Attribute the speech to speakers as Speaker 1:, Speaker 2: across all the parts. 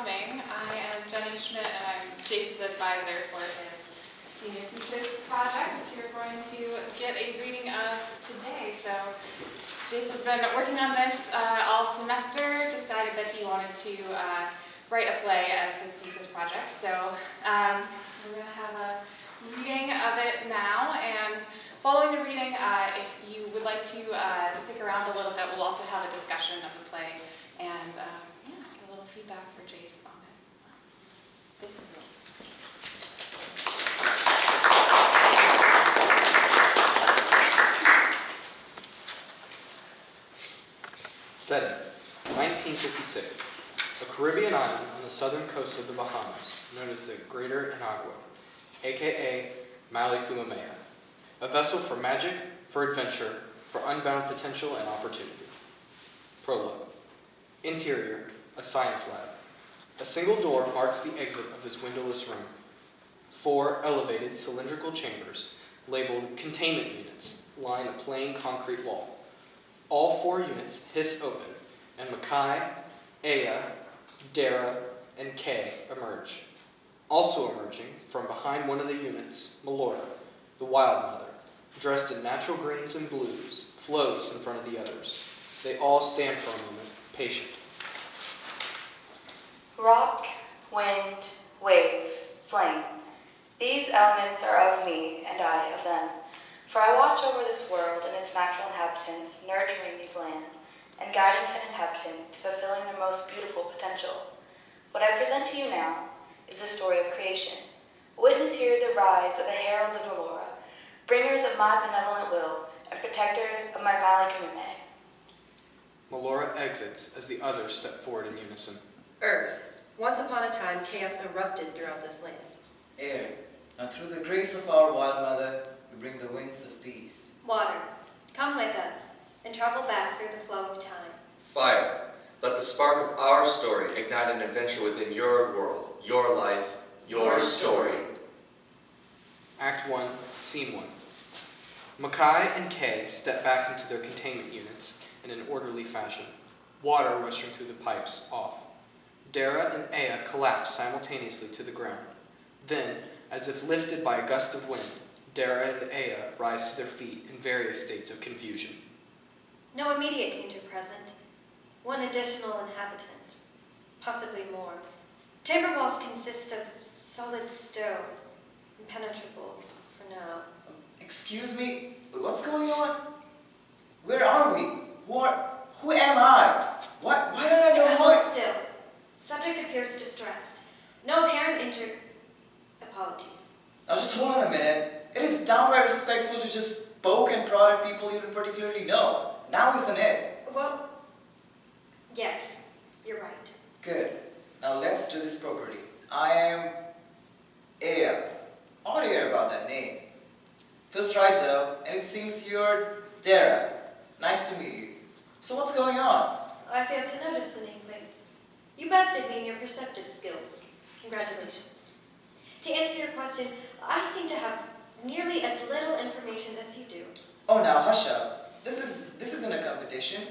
Speaker 1: coming. I am Jenny Schmidt, and I'm Jace's advisor for his senior thesis project, which you're going to get a reading of today. So Jace has been working on this all semester, decided that he wanted to write a play as his thesis project. So we're going to have a reading of it now, and following the reading, if you would like to stick around a little bit, we'll also have a discussion of the play and get a little feedback for Jace on it.
Speaker 2: Setting, 1956. A Caribbean island on the southern coast of the Bahamas, known as the Greater Inagua, aka Malikuamea. A vessel for magic, for adventure, for unbound potential and opportunity. Prologue. Interior, a science lab. A single door marks the exit of this windowless room. 4 elevated cylindrical chambers, labeled containment units, line a plain concrete wall. All 4 units hiss open, and Makai, Aya, Dara, and Kay emerge. Also emerging from behind one of the units, Melora, the wild mother, dressed in natural greens and blues, flows in front of the others. They all stand for a moment, patient.
Speaker 3: Rock, wind, wave, flame. These elements are of me, and I of them. For I watch over this world and its natural inhabitants, nurturing these lands, and guiding said inhabitants to fulfilling their most beautiful potential. What I present to you now is the story of creation. Witness here the rise of the heralds of Melora, bringers of my benevolent will, and protectors of my Malikuamea.
Speaker 2: Melora exits as the others step forward in unison.
Speaker 4: Earth. Once upon a time, chaos erupted throughout this land.
Speaker 5: Air. Now through the grace of our wild mother, we bring the winds of peace.
Speaker 6: Water. Come with us and travel back through the flow of time.
Speaker 7: Fire. Let the spark of our story ignite an adventure within your world, your life, your story.
Speaker 2: Act 1, Scene 1. Makai and Kay step back into their containment units in an orderly fashion, water rushing through the pipes off. Dara and Aya collapse simultaneously to the ground. Then, as if lifted by a gust of wind, Dara and Aya rise to their feet in various states of confusion.
Speaker 6: No immediate danger present. 1 additional inhabitant. Possibly more. Chamber walls consist of solid stone. Impenetrable for now.
Speaker 5: Excuse me? What's going on? Where are we? Who am I? Why don't I know
Speaker 6: Hold still. Subject appears distressed. No apparent injury. Apologies.
Speaker 5: Now just hold on a minute. It is downright respectful to just poke and prod at people you don't particularly know. Now isn't it?
Speaker 6: Well, yes, you're right.
Speaker 5: Good. Now let's do this properly. I am Aya. Odd to hear about that name. Feels right though, and it seems you're Dara. Nice to meet you. So what's going on?
Speaker 6: I failed to notice the nameplates. You bested me in your perceptive skills. Congratulations. To answer your question, I seem to have nearly as little information as you do.
Speaker 5: Oh, now hush up. This isn't a competition.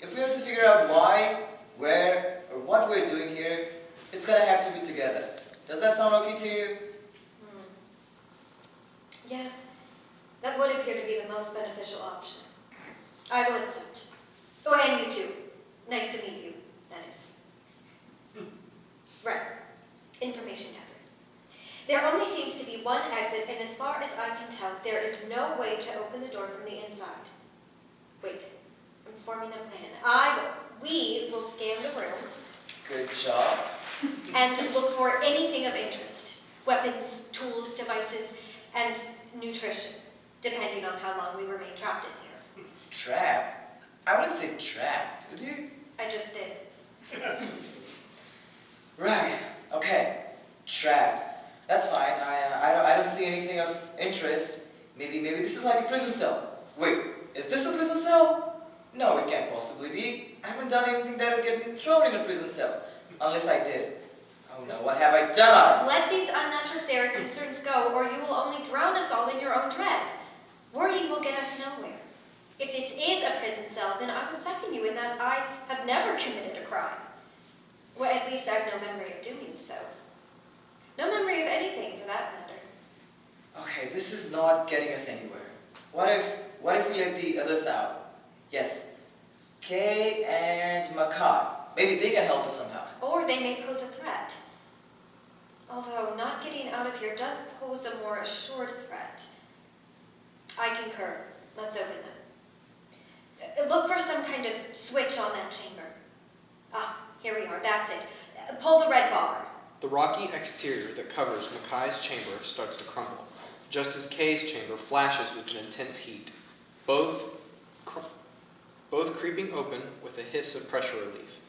Speaker 5: If we are to figure out why, where, or what we're doing here, it's gonna have to be together. Does that sound okay to you?
Speaker 6: Yes, that would appear to be the most beneficial option. I will accept. Oh, and you too. Nice to meet you, that is. Right. Information gathered. There only seems to be 1 exit, and as far as I can tell, there is no way to open the door from the inside. Wait, I'm forming a plan. We will scan the room.
Speaker 5: Good job.
Speaker 6: And look for anything of interest. Weapons, tools, devices, and nutrition, depending on how long we remain trapped in here.
Speaker 5: Trapped? I wouldn't say trapped, would you?
Speaker 6: I just did.
Speaker 5: Right. Okay. Trapped. That's fine. I don't see anything of interest. Maybe this is like a prison cell. Wait, is this a prison cell? No, it can't possibly be. I haven't done anything that would get me thrown in a prison cell. Unless I did. Oh no, what have I done?
Speaker 6: Let these unnecessary concerns go, or you will only drown us all in your own dread. Worrying will get us nowhere. If this is a prison cell, then I would second you in that I have never committed a crime. Well, at least I have no memory of doing so. No memory of anything, for that matter.
Speaker 5: Okay, this is not getting us anywhere. What if we let the others out? Yes, Kay and Makai. Maybe they can help us somehow.
Speaker 6: Or they may pose a threat. Although, not getting out of here does pose a more assured threat. I concur. Let's open them. Look for some kind of switch on that chamber. Ah, here we are. That's it. Pull the red bar.
Speaker 2: The rocky exterior that covers Makai's chamber starts to crumble, just as Kay's chamber flashes with an intense heat, both creeping open with a hiss of pressure relief.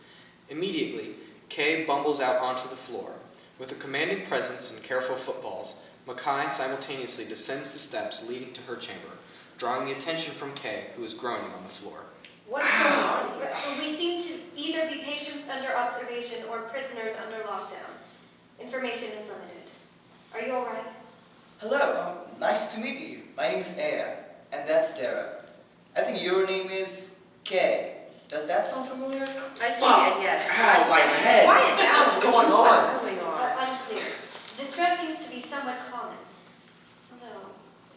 Speaker 2: Immediately, Kay bumbles out onto the floor. With a commanding presence and careful footfalls, Makai simultaneously descends the steps leading to her chamber, drawing the attention from Kay, who is groaning on the floor.
Speaker 4: What's going on here?
Speaker 6: We seem to either be patients under observation or prisoners under lockdown. Information is limited. Are you all right?
Speaker 5: Hello, nice to meet you. My name's Aya, and that's Dara. I think your name is Kay. Does that sound familiar?
Speaker 4: I see
Speaker 7: Fuck.
Speaker 4: it, yes.
Speaker 7: Ow, my head.
Speaker 4: Quiet down.
Speaker 7: What's going on?
Speaker 4: What's going on?
Speaker 6: Unclear. Distress seems to be somewhat common. Although,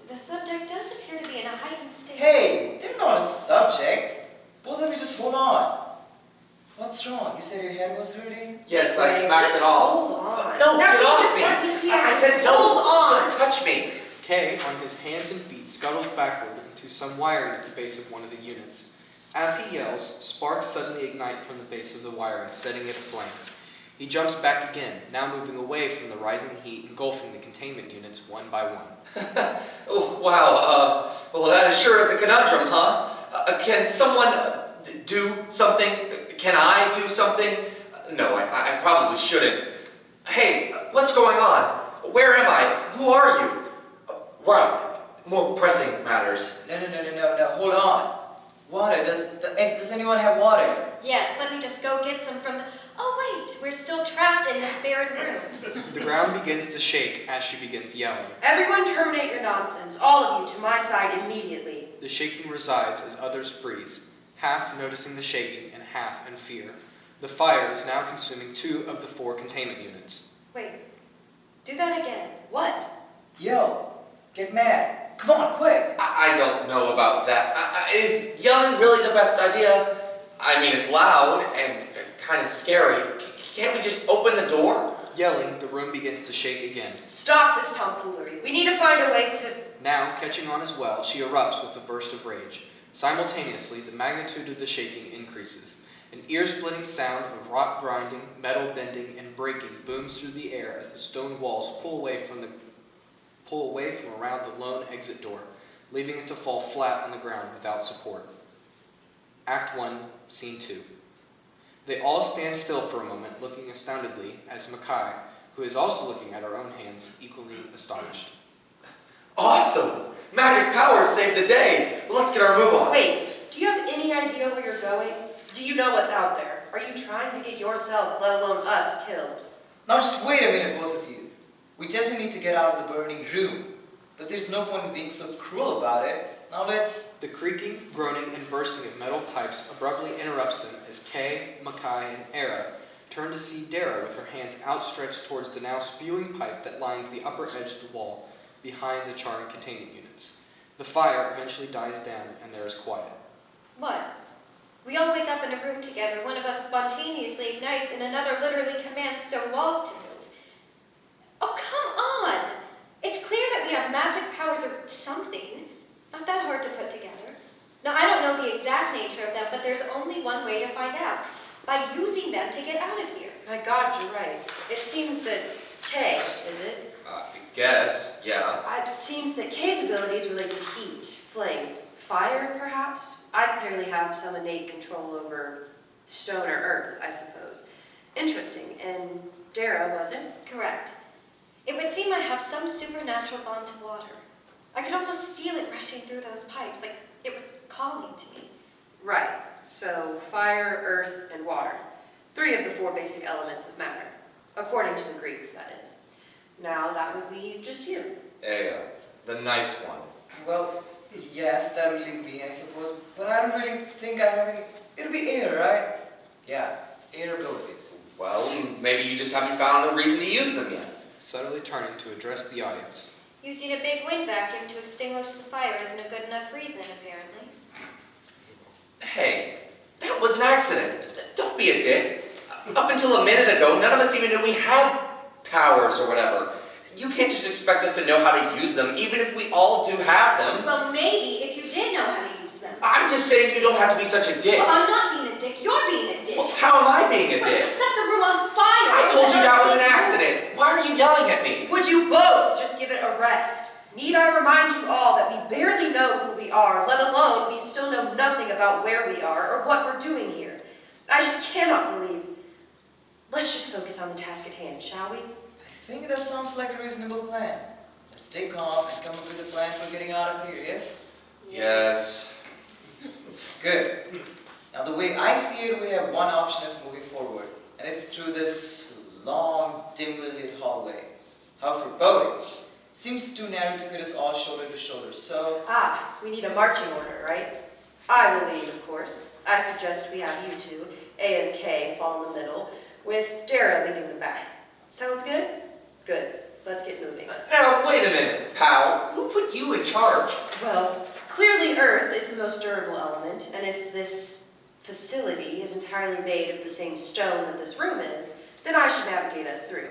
Speaker 6: the subject does appear to be in a heightened state.
Speaker 5: Hey, they're not a subject. Both of you just hold on. What's wrong? You said your head was hurting?
Speaker 7: Yes, I
Speaker 4: Wait,
Speaker 7: smacked
Speaker 4: just
Speaker 7: it off.
Speaker 4: hold on.
Speaker 7: No,
Speaker 4: Now,
Speaker 7: get
Speaker 4: you
Speaker 7: off
Speaker 4: just
Speaker 7: me.
Speaker 4: let me see
Speaker 7: I
Speaker 4: it.
Speaker 7: said no.
Speaker 4: Hold on.
Speaker 7: Don't touch me.
Speaker 2: Kay, on his hands and feet, scuttles backward into some wiring at the base of one of the units. As he yells, sparks suddenly ignite from the base of the wiring, setting it aflame. He jumps back again, now moving away from the rising heat engulfing the containment units one by one.
Speaker 7: Oh, wow, well, that sure is a conundrum, huh? Can someone do something? Can I do something? No, I probably shouldn't. Hey, what's going on? Where am I? Who are you? Right, more pressing matters.
Speaker 5: No, hold on. Water, does anyone have water?
Speaker 6: Yes, let me just go get some from the... Oh, wait, we're still trapped in this barren room.
Speaker 2: The ground begins to shake as she begins yelling.
Speaker 4: Everyone terminate your nonsense. All of you to my side immediately.
Speaker 2: The shaking resides as others freeze, half noticing the shaking and half in fear. The fire is now consuming 2 of the 4 containment units.
Speaker 6: Wait, do that again.
Speaker 4: What?
Speaker 5: Yo, get mad. Come on, quick.
Speaker 7: I don't know about that. Is yelling really the best idea? I mean, it's loud and kind of scary. Can't we just open the door?
Speaker 2: Yelling, the room begins to shake again.
Speaker 4: Stop this tomfoolery. We need to find a way to...
Speaker 2: Now, catching on as well, she erupts with a burst of rage. Simultaneously, the magnitude of the shaking increases. An ear-splitting sound of rock grinding, metal bending, and breaking booms through the air as the stone walls pull away from around the lone exit door, leaving it to fall flat on the ground without support. Act 1, Scene 2. They all stand still for a moment, looking astoundedly, as Makai, who is also looking at her own hands, equally astonished.
Speaker 7: Awesome! Magic powers saved the day! Let's get our move on.
Speaker 4: Wait, do you have any idea where you're going? Do you know what's out there? Are you trying to get yourself, let alone us, killed?
Speaker 5: Now just wait a minute, both of you. We definitely need to get out of the burning room. But there's no point in being so cruel about it. Now let's...
Speaker 2: The creaking, groaning, and bursting of metal pipes abruptly interrupts them as Kay, Makai, and Era turn to see Dara with her hands outstretched towards the now spewing pipe that lines the upper edge of the wall behind the charring containment units. The fire eventually dies down and there is quiet.
Speaker 6: What? We all wake up in a room together. One of us spontaneously ignites and another literally commands stone walls to move. Oh, come on! It's clear that we have magic powers or something. Not that hard to put together. Now, I don't know the exact nature of them, but there's only one way to find out. By using them to get out of here.
Speaker 4: My God, you're right. It seems that Kay, is it?
Speaker 7: I guess, yeah.
Speaker 4: It seems that Kay's abilities relate to heat, flame, fire, perhaps? I clearly have some innate control over stone or earth, I suppose. Interesting. And Dara, was it?
Speaker 6: Correct. It would seem I have some supernatural bond to water. I could almost feel it rushing through those pipes, like it was calling to me.
Speaker 4: Right. So, fire, earth, and water. 3 of the 4 basic elements of matter. According to the Greeks, that is. Now, that would leave just you.
Speaker 7: Aya, the nice one.
Speaker 5: Well, yes, that would leave me, I suppose. But I don't really think I have any... It'll be air, right? Yeah, air abilities.
Speaker 7: Well, maybe you just haven't found a reason to use them yet.
Speaker 2: Subtly turning to address the audience.
Speaker 6: Using a big wind vacuum to extinguish the fire isn't a good enough reason, apparently.
Speaker 7: Hey, that was an accident. Don't be a dick. Up until a minute ago, none of us even knew we had powers or whatever. You can't just expect us to know how to use them, even if we all do have them.
Speaker 6: Well, maybe if you did know how to use them.
Speaker 7: I'm just saying you don't have to be such a dick.
Speaker 6: Well, I'm not being a dick. You're being a dick.
Speaker 7: Well, how am I being a
Speaker 6: Well, you
Speaker 7: dick?
Speaker 6: set the room on fire.
Speaker 7: I told you that was an
Speaker 6: Everything-
Speaker 7: accident. Why are you yelling at me?
Speaker 4: Would you both just give it a rest? Need I remind you all that we barely know who we are, let alone we still know nothing about where we are or what we're doing here. I just cannot believe. Let's just focus on the task at hand, shall we?
Speaker 5: I think that sounds like a reasonable plan. Let's stay calm and come up with a plan for getting out of here, yes?
Speaker 7: Yes.
Speaker 5: Good. Now the way I see it, we have one option of moving forward, and it's through this long, dimly lit hallway. How foreboding. Seems too narrow to fit us all shoulder to shoulder, so...
Speaker 4: We need a marching order, right? I will lead, of course. I suggest we have you two, A and K, fall in the middle, with Dara leading the back. Sounds good? Good. Let's get moving.
Speaker 7: Now, wait a minute, pal. Who put you in charge?
Speaker 4: Well, clearly Earth is the most durable element, and if this facility is entirely made of the same stone that this room is, then I should navigate us through.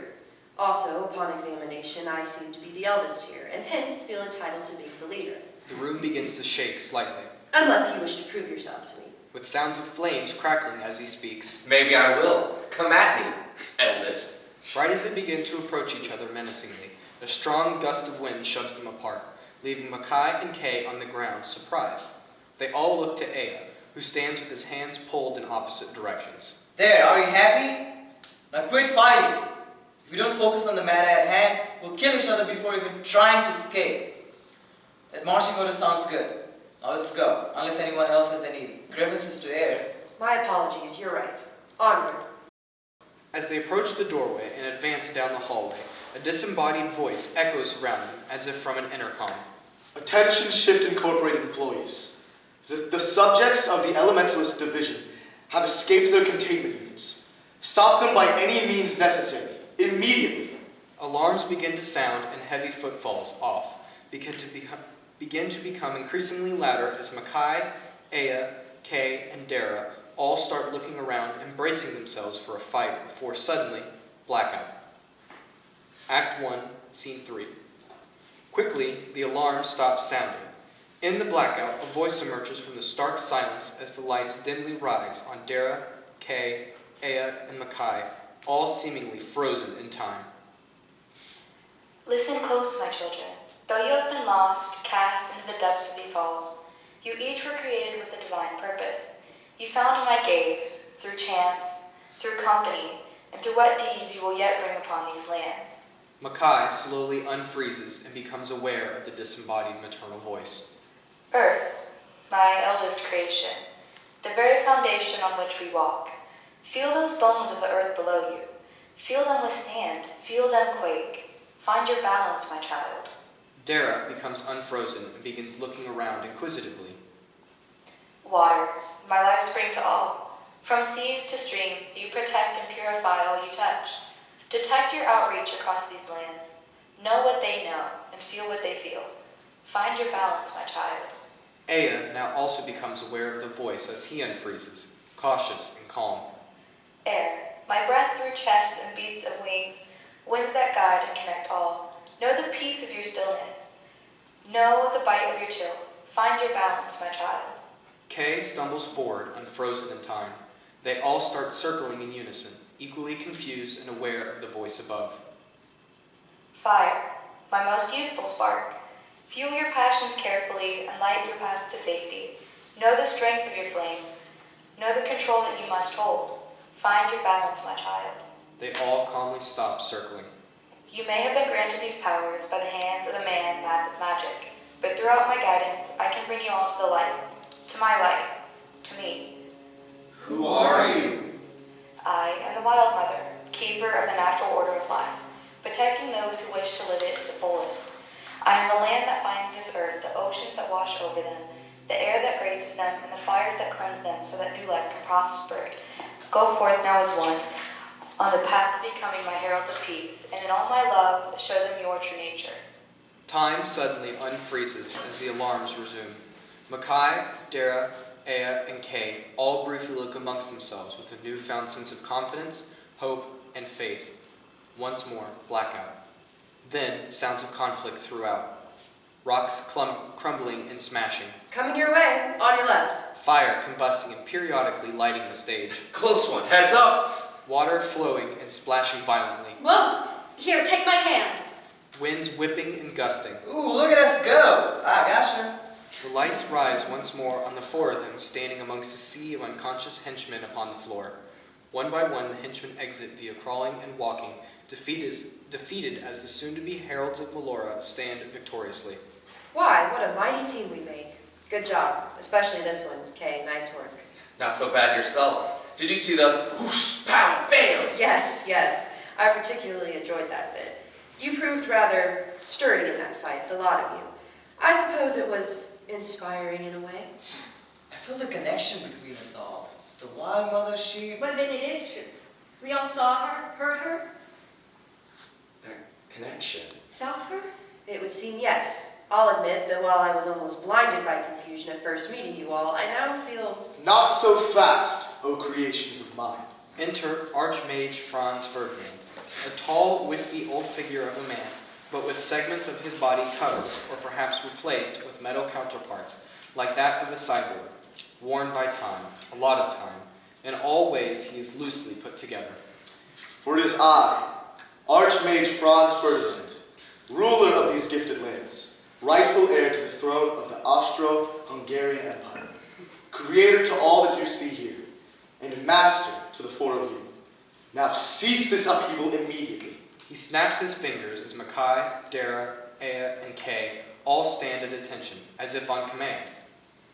Speaker 4: Also, upon examination, I seem to be the eldest here, and hence feel entitled to be the leader.
Speaker 2: The room begins to shake slightly,
Speaker 4: Unless you wish to prove yourself to me.
Speaker 2: with sounds of flames crackling as he speaks.
Speaker 7: Maybe I will. Come at me, eldest.
Speaker 2: Right as they begin to approach each other menacingly, a strong gust of wind shoves them apart, leaving Makai and Kay on the ground, surprised. They all look to Aya, who stands with his hands pulled in opposite directions.
Speaker 5: There, are you happy? Now quit fighting. If we don't focus on the matter at hand, we'll kill each other before even trying to escape. That marching order sounds good. Now let's go, unless anyone else has any grievances to air.
Speaker 4: My apologies, you're right. Onward.
Speaker 2: As they approach the doorway and advance down the hallway, a disembodied voice echoes around them as if from an intercom.
Speaker 8: Attention Shift Incorporated employees. The subjects of the Elementalist Division have escaped their containment units. Stop them by any means necessary, immediately.
Speaker 2: Alarms begin to sound and heavy footfalls off begin to become increasingly louder as Makai, Aya, Kay, and Dara all start looking around and bracing themselves for a fight before suddenly, blackout. Act 1, Scene 3. Quickly, the alarm stops sounding. In the blackout, a voice emerges from the stark silence as the lights dimly rise on Dara, Kay, Aya, and Makai, all seemingly frozen in time.
Speaker 3: Listen close, my children. Though you have been lost, cast into the depths of these halls, you each were created with a divine purpose. You found my gaze, through chance, through company, and through what deeds you will yet bring upon these lands.
Speaker 2: Makai slowly unfreezes and becomes aware of the disembodied maternal voice.
Speaker 3: Earth, my eldest creation, the very foundation on which we walk. Feel those bones of the earth below you. Feel them withstand, feel them quake. Find your balance, my child.
Speaker 2: Dara becomes unfrozen and begins looking around inquisitively.
Speaker 3: Water, my life spring to all. From seas to streams, you protect and purify all you touch. Detect your outreach across these lands. Know what they know and feel what they feel. Find your balance, my child.
Speaker 2: Aya now also becomes aware of the voice as he unfreezes, cautious and calm.
Speaker 3: Air, my breath through chests and beats of wings, winds that guide and connect all. Know the peace of your stillness. Know the bite of your chill. Find your balance, my child.
Speaker 2: Kay stumbles forward, unfrozen in time. They all start circling in unison, equally confused and aware of the voice above.
Speaker 3: Fire, my most youthful spark. Fuel your passions carefully and light your path to safety. Know the strength of your flame. Know the control that you must hold. Find your balance, my child.
Speaker 2: They all calmly stop circling.
Speaker 3: You may have been granted these powers by the hands of a man mad with magic, but throughout my guidance, I can bring you all to the light. To my light. To me.
Speaker 7: Who are you?
Speaker 3: I am the Wild Mother, keeper of the natural order of life, protecting those who wish to live it to the fullest. I am the land that finds this earth, the oceans that wash over them, the air that graces them, and the fires that cleanse them so that new life can prosper. Go forth now as one. on the path of becoming my heralds of peace, and in all my love, show them your true nature.
Speaker 2: Time suddenly unfreezes as the alarms resume. Mackay, Dara, Aya, and Kay all briefly look amongst themselves with a newfound sense of confidence, hope, and faith. Once more, blackout. Then, sounds of conflict throughout. Rocks crumbling and smashing.
Speaker 4: Coming your way, on your left.
Speaker 2: Fire combusting and periodically lighting the stage.
Speaker 7: Close one, heads up!
Speaker 2: Water flowing and splashing violently.
Speaker 6: Whoa! Here, take my hand.
Speaker 2: Winds whipping and gusting.
Speaker 5: Ooh, look at us go! I gotcha.
Speaker 2: The lights rise once more on the four of them standing amongst a sea of unconscious henchmen upon the floor. One by one, the henchmen exit via crawling and walking, defeated as the soon-to-be heralds of Melora stand victoriously.
Speaker 4: Why, what a mighty team we make. Good job, especially this one. Kay, nice work.
Speaker 7: Not so bad yourself. Did you see the whoosh, pow, bam?
Speaker 4: Yes, yes. I particularly enjoyed that bit. You proved rather sturdy in that fight, the lot of you. I suppose it was inspiring in a way.
Speaker 5: I feel the connection between us all. The wild mother, she...
Speaker 6: But then it is true. We all saw her, heard her,
Speaker 7: That connection.
Speaker 6: felt her.
Speaker 4: It would seem yes. I'll admit that while I was almost blinded by confusion at first meeting you all, I now feel...
Speaker 8: Not so fast, O creations of mine.
Speaker 2: Enter Archmage Franz Ferdinand, a tall, wispy old figure of a man, but with segments of his body covered, or perhaps replaced with metal counterparts, like that of a cyborg, worn by time, a lot of time. In all ways, he is loosely put together.
Speaker 8: For it is I, Archmage Franz Ferdinand, ruler of these gifted lands, rightful heir to the throne of the Austro-Hungarian Empire, creator to all that you see here, and master to the four of you. Now cease this upheaval immediately.
Speaker 2: He snaps his fingers as Mackay, Dara, Aya, and Kay all stand at attention, as if on command.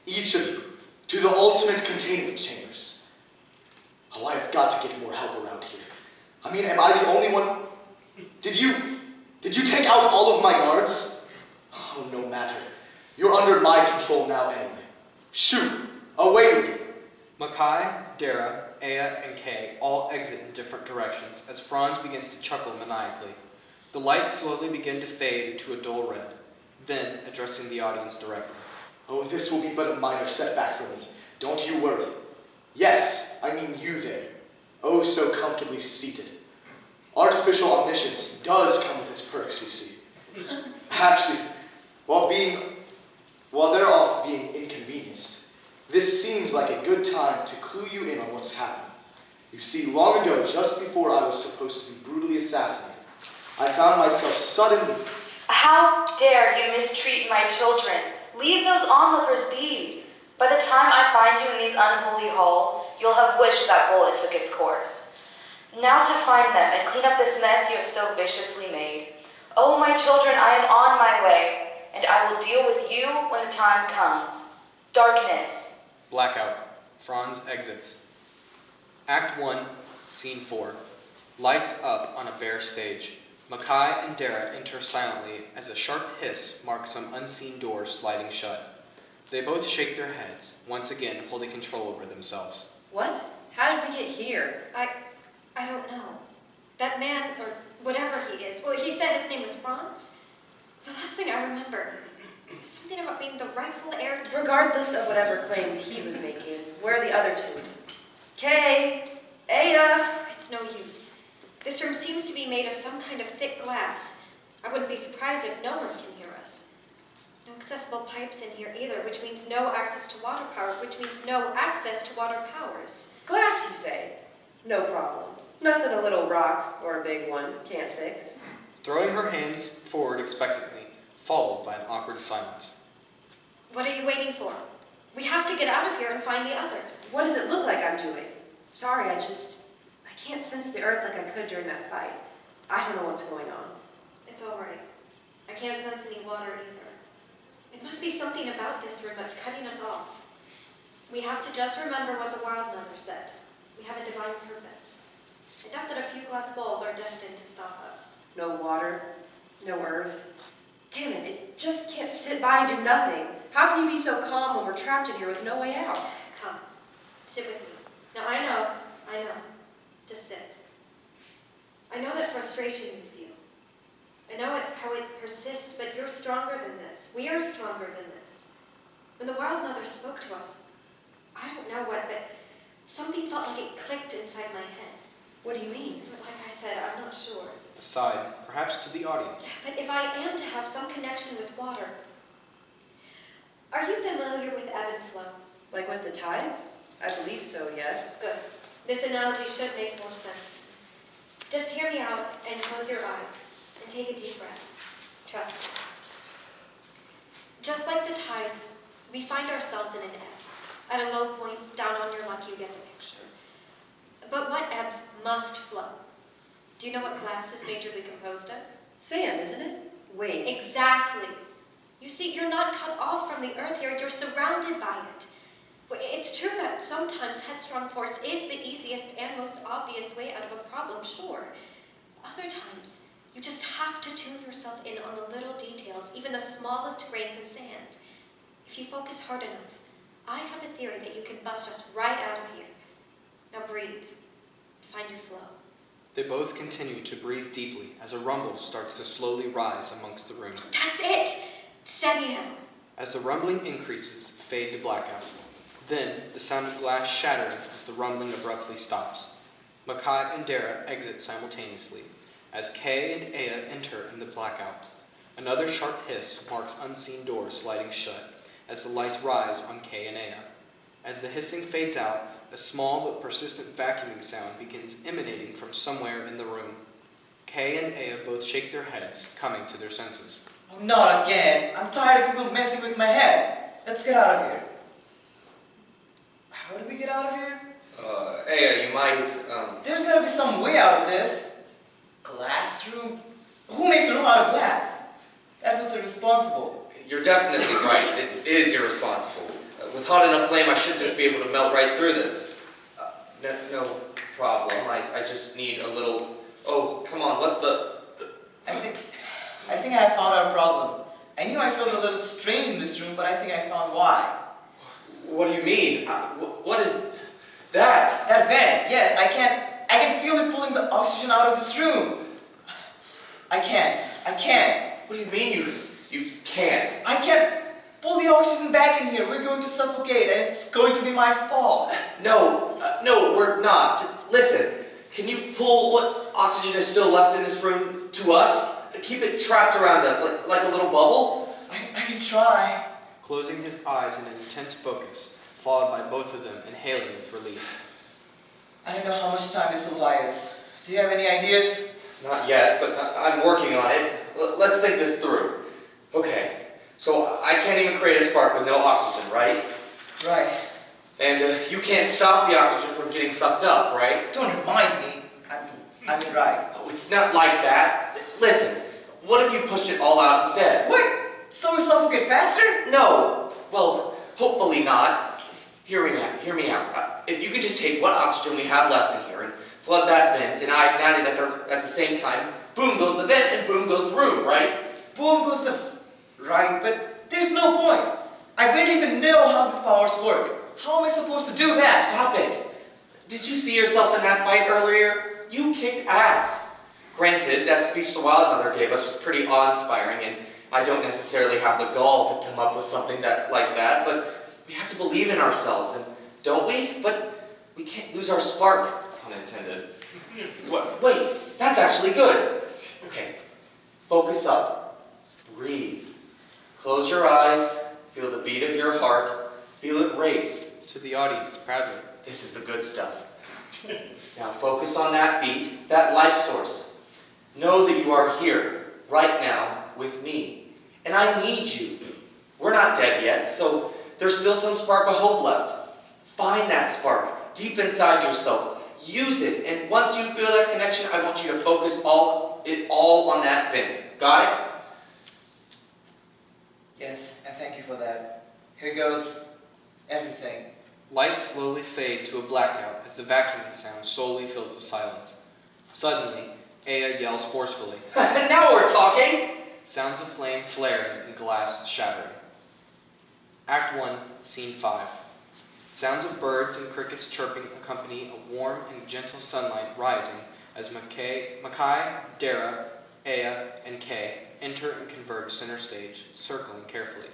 Speaker 8: Each of you, to the ultimate containment chambers. Oh, I've got to get more help around here. I mean, am I the only one? Did you take out all of my guards? Oh, no matter. You're under my control now anyway. Shoot, away with you.
Speaker 2: Mackay, Dara, Aya, and Kay all exit in different directions as Franz begins to chuckle maniacally. The lights slowly begin to fade into a dull red, then addressing the audience directly.
Speaker 8: Oh, this will be but a minor setback for me. Don't you worry. Yes, I mean you there. Oh, so comfortably seated. Artificial omniscience does come with its perks, you see. Actually, while they're off being inconvenienced, this seems like a good time to clue you in on what's happening. You see, long ago, just before I was supposed to be brutally assassinated, I found myself suddenly...
Speaker 3: How dare you mistreat my children? Leave those onlookers be. By the time I find you in these unholy halls, you'll have wished that bullet took its course. Now to find them and clean up this mess you have so viciously made. Oh, my children, I am on my way, and I will deal with you when the time comes. Darkness.
Speaker 2: Blackout. Franz exits. Act 1, Scene 4. Lights up on a bare stage. Mackay and Dara enter silently as a sharp hiss marks some unseen door sliding shut. They both shake their heads, once again holding control over themselves.
Speaker 4: What? How did we get here?
Speaker 6: I don't know. That man, or whatever he is, well, he said his name was Franz. The last thing I remember, something about being the rightful heir to...
Speaker 4: Regardless of whatever claims he was making, where are the other two? Kay! Aya!
Speaker 6: It's no use. This room seems to be made of some kind of thick glass. I wouldn't be surprised if no one can hear us. No accessible pipes in here either, which means no access to water power, which means no access to water powers.
Speaker 4: Glass, you say? No problem. Nothing a little rock, or a big one, can't fix.
Speaker 2: Throwing her hands forward expectantly, followed by an awkward silence.
Speaker 6: What are you waiting for? We have to get out of here and find the others.
Speaker 4: What does it look like I'm doing? Sorry, I can't sense the earth like I could during that fight. I don't know what's going on.
Speaker 6: It's all right. I can't sense any water either. It must be something about this room that's cutting us off. We have to just remember what the Wild Mother said. We have a divine purpose. I doubt that a few glass walls are destined to stop us.
Speaker 4: No water, no earth. Damn it, it just can't sit by and do nothing. How can you be so calm when we're trapped in here with no way out?
Speaker 6: Come, sit with me. Now I know. Just sit. I know that frustration you feel. I know how it persists, but you're stronger than this. We are stronger than this. When the Wild Mother spoke to us, I don't know what, but something felt like it clicked inside my head.
Speaker 4: What do you mean?
Speaker 6: Like I said, I'm not sure.
Speaker 2: Aside, perhaps to the audience.
Speaker 6: But if I am to have some connection with water, are you familiar with ebb and flow?
Speaker 4: Like with the tides? I believe so, yes.
Speaker 6: Good. This analogy should make more sense. Just hear me out and close your eyes and take a deep breath. Trust me. Just like the tides, we find ourselves in an ebb. At a low point, down on your luck, you get the picture. But what ebbs must flow? Do you know what glass is majorly composed of?
Speaker 4: Sand, isn't it? Wait.
Speaker 6: Exactly. You see, you're not cut off from the earth here, you're surrounded by it. It's true that sometimes headstrong force is the easiest and most obvious way out of a problem, sure. Other times, you just have to tune yourself in on the little details, even the smallest grains of sand. If you focus hard enough, I have a theory that you can bust us right out of here. Now breathe. Find your flow.
Speaker 2: They both continue to breathe deeply as a rumble starts to slowly rise amongst the room.
Speaker 6: That's it! Steady now.
Speaker 2: As the rumbling increases, fade to blackout. Then, the sound of glass shattering as the rumbling abruptly stops. Makai and Dara exit simultaneously, as Kay and Aya enter in the blackout. Another sharp hiss marks unseen doors sliding shut, as the lights rise on Kay and Aya. As the hissing fades out, a small but persistent vacuuming sound begins emanating from somewhere in the room. Kay and Aya both shake their heads, coming to their senses.
Speaker 5: Oh, not again. I'm tired of people messing with my head. Let's get out of here. How do we get out of here?
Speaker 7: Aya, you might,
Speaker 5: There's gotta be some way out of this. Glass room? Who makes a room out of glass? That feels irresponsible.
Speaker 7: You're definitely right. It is irresponsible. With hot enough flame, I should just be able to melt right through this. No problem. I just need a little... Oh, come on, what's the...
Speaker 5: I think I have found our problem. I knew I felt a little strange in this room, but I think I found why.
Speaker 7: What do you mean? What is that?
Speaker 5: That vent, yes, I can feel it pulling the oxygen out of this room. I can't.
Speaker 7: What do you mean you can't?
Speaker 5: I can't pull the oxygen back in here. We're going to suffocate, and it's going to be my fault.
Speaker 7: No, we're not. Listen, can you pull what oxygen is still left in this room to us? Keep it trapped around us, like a little bubble?
Speaker 5: I can try.
Speaker 2: Closing his eyes in an intense focus, followed by both of them inhaling with relief.
Speaker 5: I don't know how much time this will buy us. Do you have any ideas?
Speaker 7: Not yet, but I'm working on it. Let's think this through. Okay, so I can't even create a spark with no oxygen, right?
Speaker 5: Right.
Speaker 7: And you can't stop the oxygen from getting sucked up, right?
Speaker 5: Don't remind me. I mean, right.
Speaker 7: Oh, it's not like that. Listen, what if you pushed it all out instead?
Speaker 5: What? So we suffocate faster?
Speaker 7: No. Well, hopefully not. Hear me out. If you could just take what oxygen we have left in here and flood that vent and I ignite it at the same time, boom goes the vent and boom goes the room, right?
Speaker 5: Boom goes the... Right, but there's no point. I barely even know how these powers work. How am I supposed to do that?
Speaker 7: Stop it. Did you see yourself in that fight earlier? You kicked ass. Granted, that speech the Wild Mother gave us was pretty awe-inspiring, and I don't necessarily have the gall to come up with something like that, but we have to believe in ourselves, and don't we? But we can't lose our spark, pun intended. Wait, that's actually good. Okay, focus up. Breathe. Close your eyes, feel the beat of your heart, feel it race.
Speaker 2: To the audience, proudly.
Speaker 7: This is the good stuff. Now focus on that beat, that life source. Know that you are here, right now, with me. And I need you. We're not dead yet, so there's still some spark of hope left. Find that spark deep inside yourself. Use it, and once you feel that connection, I want you to focus it all on that vent. Got it?
Speaker 5: Yes, and thank you for that. Here goes everything.
Speaker 2: Lights slowly fade to a blackout as the vacuuming sound solely fills the silence. Suddenly, Aya yells forcefully.
Speaker 7: Now we're talking!
Speaker 2: Sounds of flame flaring and glass shattering. Act 1, Scene 5. Sounds of birds and crickets chirping accompany a warm and gentle sunlight rising as Makai, Dara, Aya, and Kay enter and converge center stage, circling carefully.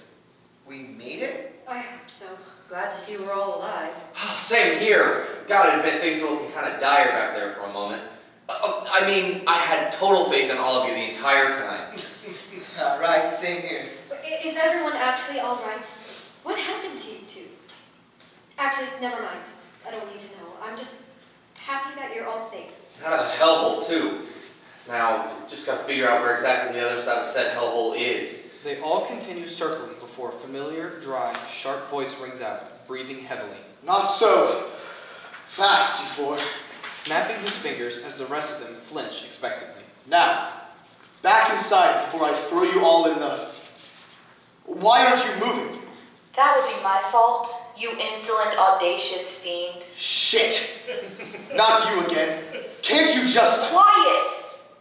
Speaker 5: We made it?
Speaker 6: I hope so.
Speaker 4: Glad to see we're all alive.
Speaker 7: Same here. Gotta admit, things were looking kind of dire back there for a moment. I mean, I had total faith in all of you the entire time.
Speaker 5: Right, same here.
Speaker 6: Is everyone actually all right? What happened to you two? Actually, never mind. I don't need to know. I'm just happy that you're all safe.
Speaker 7: Out of the hellhole, too. Now, just gotta figure out where exactly the other side of said hellhole is.
Speaker 2: They all continue circling before a familiar, dry, sharp voice rings out, breathing heavily.
Speaker 8: Not so fast, you four.
Speaker 2: Snapping his fingers as the rest of them flinch expectantly.
Speaker 8: Now, back inside before I throw you all in the... Why aren't you moving?
Speaker 3: That would be my fault, you insolent, audacious fiend.
Speaker 8: Shit! Not you again. Can't you just...
Speaker 3: Quiet!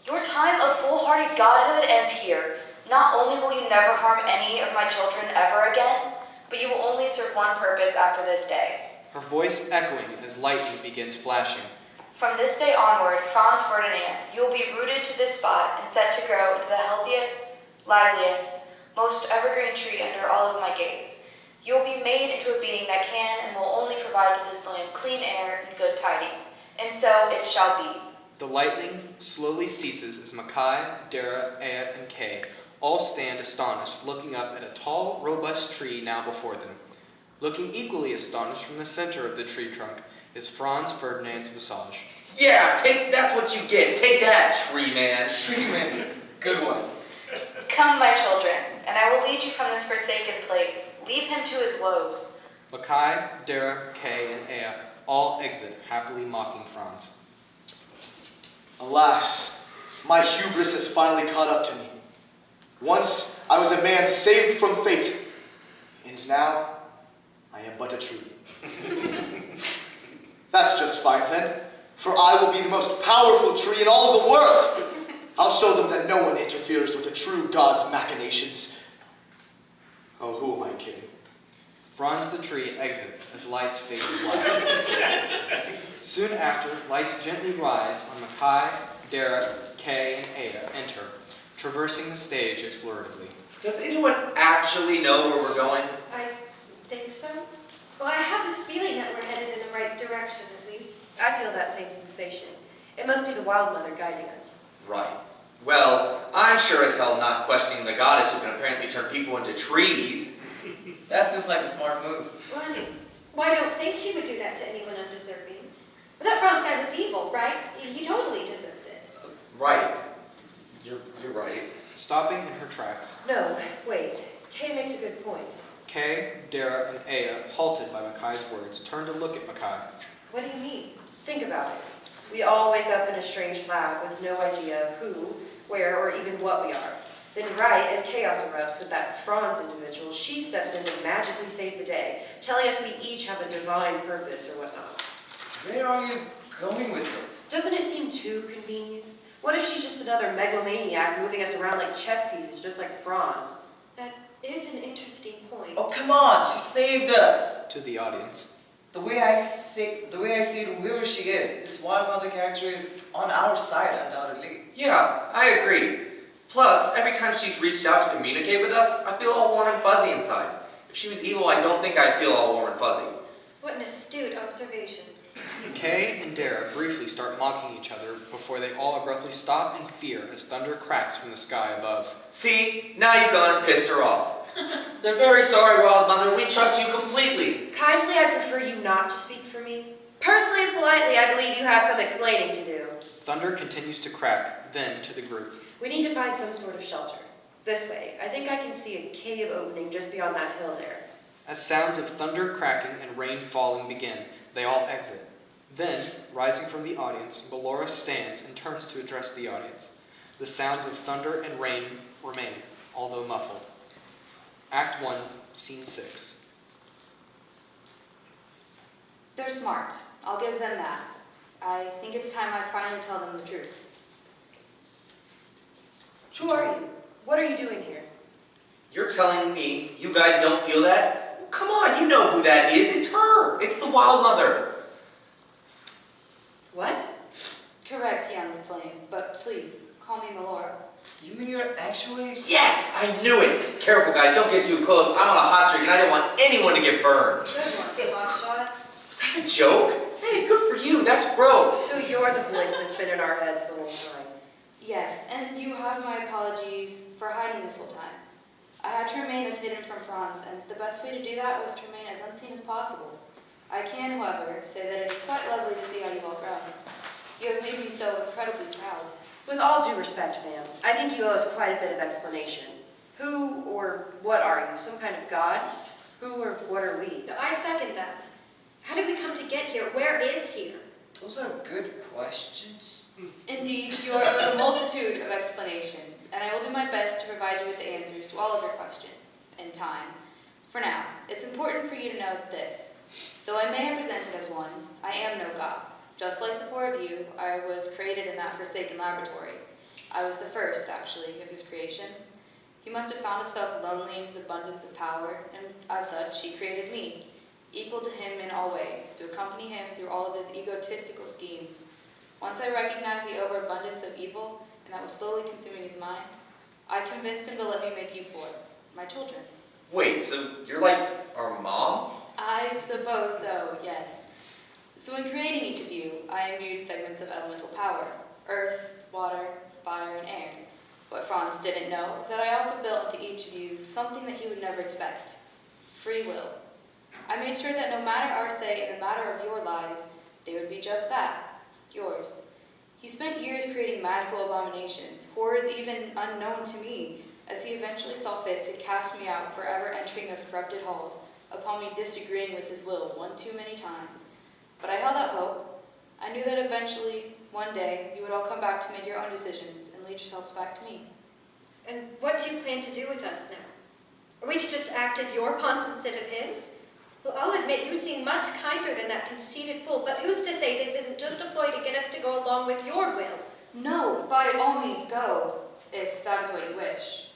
Speaker 3: Your time of foolhardy godhood ends here. Not only will you never harm any of my children ever again, but you will only serve one purpose after this day.
Speaker 2: Her voice echoing as lightning begins flashing.
Speaker 3: From this day onward, Franz Ferdinand, you will be rooted to this spot and set to grow into the healthiest, liveliest, most evergreen tree under all of my gates. You will be made into a being that can and will only provide to this land clean air and good tidings. And so it shall be.
Speaker 2: The lightning slowly ceases as Makai, Dara, Aya, and Kay all stand astonished, looking up at a tall, robust tree now before them. Looking equally astonished from the center of the tree trunk is Franz Ferdinand's visage.
Speaker 7: Yeah, that's what you get. Take that, tree man.
Speaker 5: Tree man. Good one.
Speaker 3: Come, my children, and I will lead you from this forsaken place. Leave him to his woes.
Speaker 2: Makai, Dara, Kay, and Aya all exit, happily mocking Franz.
Speaker 8: Alas, my hubris has finally caught up to me. Once I was a man saved from fate, and now I am but a tree. That's just fine then, for I will be the most powerful tree in all of the world. I'll show them that no one interferes with a true god's machinations. Oh, who am I kidding?
Speaker 2: Franz the tree exits as lights fade to black. Soon after, lights gently rise on Makai, Dara, Kay, and Aya enter, traversing the stage exploratively.
Speaker 7: Does anyone actually know where we're going?
Speaker 6: I think so. Well, I have this feeling that we're headed in the right direction, at least.
Speaker 4: I feel that same sensation. It must be the Wild Mother guiding us.
Speaker 7: Right. Well, I'm sure as hell not questioning the goddess who can apparently turn people into trees.
Speaker 5: That seems like a smart move.
Speaker 6: Well, I don't think she would do that to anyone undeserving. But that Franz guy was evil, right? He totally deserved it.
Speaker 7: Right. You're right.
Speaker 2: Stopping in her tracks,
Speaker 4: No, wait. Kay makes a good point.
Speaker 2: Kay, Dara, and Aya, halted by Makai's words, turn to look at Makai.
Speaker 6: What do you mean?
Speaker 4: Think about it. We all wake up in a strange lab with no idea who, where, or even what we are. Then right as chaos erupts with that Franz individual, she steps in to magically save the day, telling us we each have a divine purpose or whatnot.
Speaker 5: Where are you going with this?
Speaker 4: Doesn't it seem too convenient? What if she's just another megalomaniac moving us around like chess pieces, just like Franz?
Speaker 6: That is an interesting point.
Speaker 5: Oh, come on, she saved us.
Speaker 2: To the audience.
Speaker 5: The way I see it, whoever she is, this Wild Mother character is on our side, undoubtedly.
Speaker 7: Yeah, I agree. Plus, every time she's reached out to communicate with us, I feel all warm and fuzzy inside. If she was evil, I don't think I'd feel all warm and fuzzy.
Speaker 6: What an astute observation.
Speaker 2: Kay and Dara briefly start mocking each other before they all abruptly stop in fear as thunder cracks from the sky above.
Speaker 7: See, now you've gone and pissed her off. They're very sorry, Wild Mother. We trust you completely.
Speaker 4: Kindly, I prefer you not to speak for me. Personally and politely, I believe you have some explaining to do.
Speaker 2: Thunder continues to crack, then to the group.
Speaker 4: We need to find some sort of shelter. This way. I think I can see a cave opening just beyond that hill there.
Speaker 2: As sounds of thunder cracking and rain falling begin, they all exit. Then, rising from the audience, Melora stands and turns to address the audience. The sounds of thunder and rain remain, although muffled. Act 1, Scene 6.
Speaker 3: They're smart. I'll give them that. I think it's time I finally tell them the truth.
Speaker 4: Who are you? What are you doing here?
Speaker 7: You're telling me you guys don't feel that? Come on, you know who that is. It's her. It's the Wild Mother.
Speaker 4: What?
Speaker 3: Correct, young flame, but please, call me Melora.
Speaker 5: You mean you're actually...
Speaker 7: Yes, I knew it. Careful, guys, don't get too close. I'm on a hot streak and I don't want anyone to get burned.
Speaker 6: Good one, hotshot.
Speaker 7: Was that a joke? Hey, good for you. That's growth.
Speaker 4: So you're the voice that's been in our heads the whole time.
Speaker 3: Yes, and you have my apologies for hiding this whole time. I had to remain as hidden from Franz, and the best way to do that was to remain as unseen as possible. I can, however, say that it is quite lovely to see how you've all grown. You have made me so incredibly proud.
Speaker 4: With all due respect, ma'am, I think you owe us quite a bit of explanation. Who or what are you? Some kind of god? Who or what are we?
Speaker 6: I second that. How did we come to get here? Where is here?
Speaker 5: Those are good questions.
Speaker 3: Indeed, you are owed a multitude of explanations, and I will do my best to provide you with the answers to all of your questions, in time. For now, it's important for you to know this. Though I may have presented as one, I am no god. Just like the four of you, I was created in that forsaken laboratory. I was the first, actually, of his creations. He must have found himself lonely in his abundance of power, and as such, he created me, equal to him in all ways, to accompany him through all of his egotistical schemes. Once I recognized the overabundance of evil, and that was slowly consuming his mind, I convinced him to let me make you four, my children.
Speaker 7: Wait, so you're like our mom?
Speaker 3: I suppose so, yes. So in creating each of you, I imbued segments of elemental power: earth, water, fire, and air. What Franz didn't know was that I also built into each of you something that he would never expect: free will. I made sure that no matter our say in the matter of your lives, they would be just that, yours. He spent years creating magical abominations, horrors even unknown to me, as he eventually saw fit to cast me out, forever entering those corrupted halls, upon me disagreeing with his will one too many times. But I held out hope. I knew that eventually, one day, you would all come back to make your own decisions and lead yourselves back to me.
Speaker 6: And what do you plan to do with us now? Are we to just act as your pawns instead of his? Well, I'll admit you seem much kinder than that conceited fool, but who's to say this isn't just a ploy to get us to go along with your will?
Speaker 3: No, by all means go, if that is what you wish.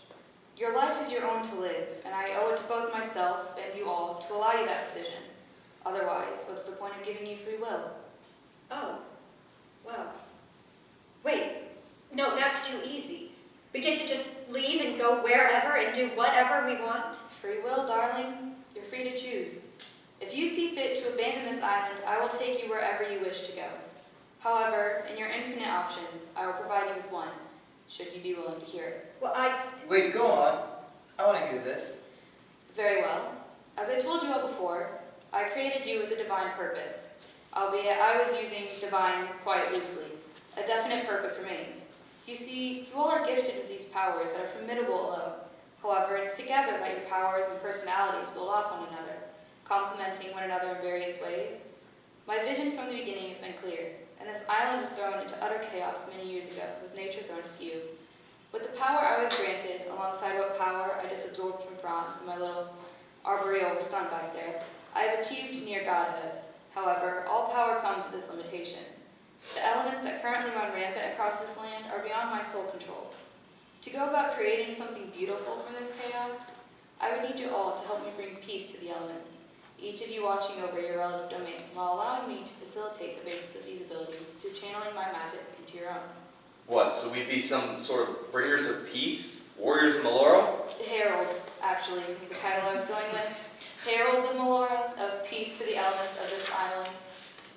Speaker 3: Your life is your own to live, and I owe it to both myself and you all to allow you that decision. Otherwise, what's the point of giving you free will?
Speaker 6: Oh, well. Wait, no, that's too easy. We get to just leave and go wherever and do whatever we want?
Speaker 3: Free will, darling, you're free to choose. If you see fit to abandon this island, I will take you wherever you wish to go. However, in your infinite options, I will provide you with one, should you be willing to hear it.
Speaker 6: Well,
Speaker 5: Wait, go on. I want to hear this.
Speaker 3: Very well. As I told you all before, I created you with a divine purpose, albeit I was using divine quite loosely. A definite purpose remains. You see, you all are gifted with these powers that are formidable alone. However, it's together that your powers and personalities build off one another, complementing one another in various ways. My vision from the beginning has been clear, and this island was thrown into utter chaos many years ago, with nature thrown askew. With the power I was granted, alongside what power I just absorbed from Franz and my little arboreal stunned back there, I have achieved near godhood. However, all power comes with its limitations. The elements that currently run rampant across this land are beyond my sole control. To go about creating something beautiful from this chaos, I would need you all to help me bring peace to the elements, each of you watching over your relative domain, while allowing me to facilitate the basis of these abilities through channeling my magic into your own.
Speaker 7: What, so we'd be some sort of bringers of peace? Warriors of Melora?
Speaker 3: Heralds, actually, is the title I was going with. Heralds of Melora, of peace to the elements of this island,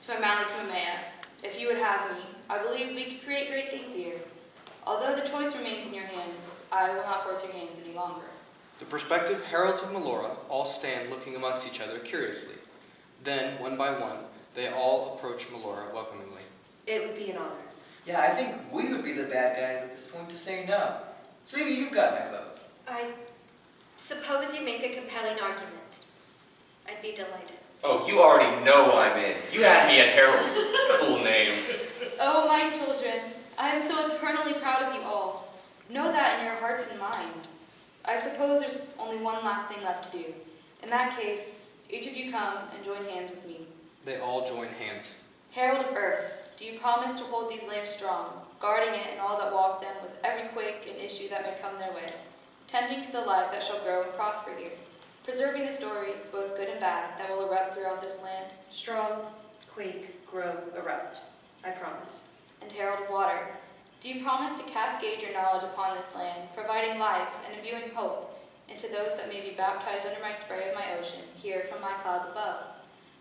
Speaker 3: to my Malikumaea. If you would have me, I believe we could create great things here. Although the choice remains in your hands, I will not force your hands any longer.
Speaker 2: The prospective heralds of Melora all stand looking amongst each other curiously. Then, one by one, they all approach Melora welcomingly.
Speaker 4: It would be an honor.
Speaker 5: Yeah, I think we would be the bad guys at this point to say no. So you've got my vote.
Speaker 6: I suppose you make a compelling argument. I'd be delighted.
Speaker 7: Oh, you already know I'm in. You had me at Harold's. Cool name.
Speaker 3: Oh, my children, I am so eternally proud of you all. Know that in your hearts and minds. I suppose there's only one last thing left to do. In that case, each of you come and join hands with me.
Speaker 2: They all join hands.
Speaker 3: Herald of Earth, do you promise to hold these lands strong, guarding it and all that walk them with every quake and issue that may come their way, tending to the life that shall grow and prosper here, preserving the stories, both good and bad, that will erupt throughout this land?
Speaker 4: Strong, quake, grow, erupt. I promise.
Speaker 3: and herald of water, do you promise to cascade your knowledge upon this land, providing life and imbuing hope into those that may be baptized under my spray of my ocean, here from my clouds above?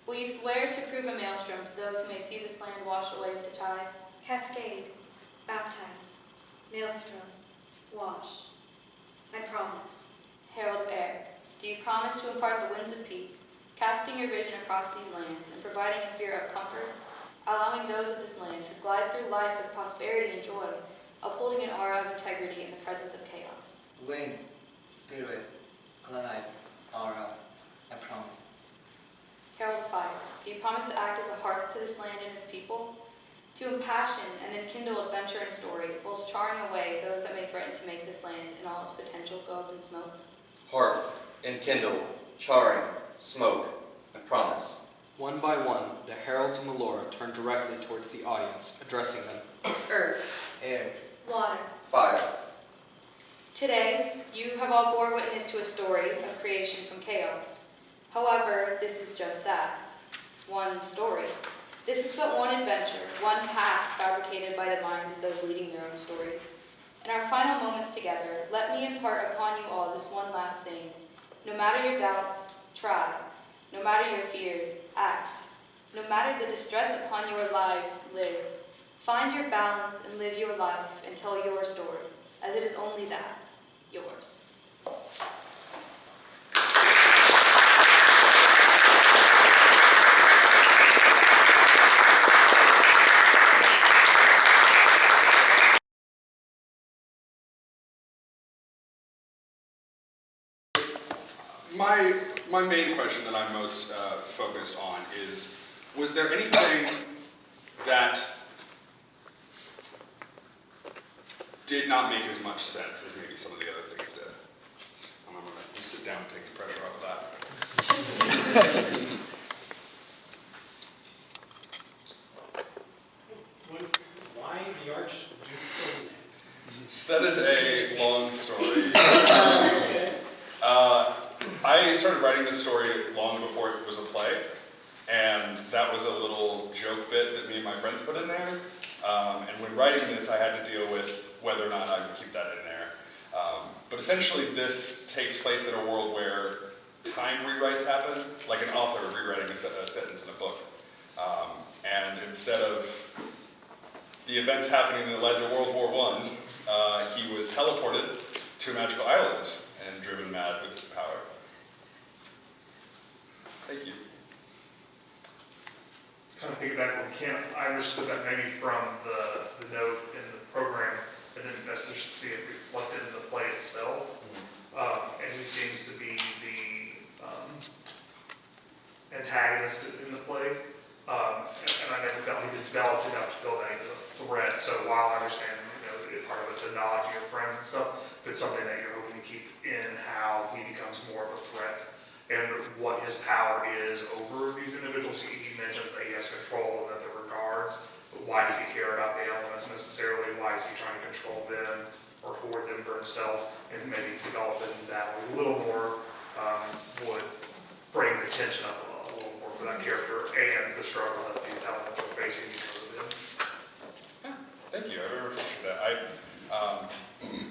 Speaker 3: Will you swear to prove a maelstrom to those who may see this land washed away with the tide?
Speaker 6: Cascade, baptize, maelstrom, wash. I promise.
Speaker 3: Herald of air, do you promise to impart the winds of peace, casting your vision across these lands and providing a spirit of comfort, allowing those of this land to glide through life with prosperity and joy, upholding an aura of integrity in the presence of chaos?
Speaker 5: Wind, spirit, glide, aura, I promise.
Speaker 3: Herald of fire, do you promise to act as a hearth to this land and its people, to impassion and enkindle adventure and story, whilst charring away those that may threaten to make this land and all its potential go up in smoke?
Speaker 7: Hearth, enkindle, charring, smoke, I promise.
Speaker 2: One by one, the heralds of Melora turned directly towards the audience, addressing them.
Speaker 4: Earth.
Speaker 5: Air,
Speaker 6: Water.
Speaker 7: Fire.
Speaker 3: Today, you have all bore witness to a story of creation from chaos. However, this is just that, one story. This is but one adventure, one path fabricated by the minds of those leading their own stories. In our final moments together, let me impart upon you all this one last thing. No matter your doubts, try. No matter your fears, act. No matter the distress upon your lives, live. Find your balance and live your life and tell your story, as it is only that, yours.
Speaker 9: My main question that I'm most focused on is, was there anything that did not make as much sense as maybe some of the other things did? And I'm going to sit down and take the pressure off of that.
Speaker 10: Why the Archduke?
Speaker 9: So that is a long story. I started writing this story long before it was a play, and that was a little joke bit that me and my friends put in there. And when writing this, I had to deal with whether or not I would keep that in there. But essentially, this takes place in a world where time rewrites happen, like an author rewriting a sentence in a book. And instead of the events happening that led to World War I, he was teleported to a magical island and driven mad with power. Thank you.
Speaker 10: It's kind of piggyback on Kent. I understood that maybe from the note in the program. I didn't necessarily see it reflected in the play itself. And he seems to be the antagonist in the play. And I never felt he was developed enough to feel any threat. So while I understand, part of it's a nod to your friends and stuff, if it's something that you're hoping to keep in how he becomes more of a threat and what his power is over these individuals. He mentions that he has control and that there were guards, but why does he care about the elements necessarily? Why is he trying to control them or hoard them for himself? And maybe developing that a little more would bring the tension up a little more for that character and the struggle that these elements are facing because of them.
Speaker 9: Thank you, I very much appreciate that.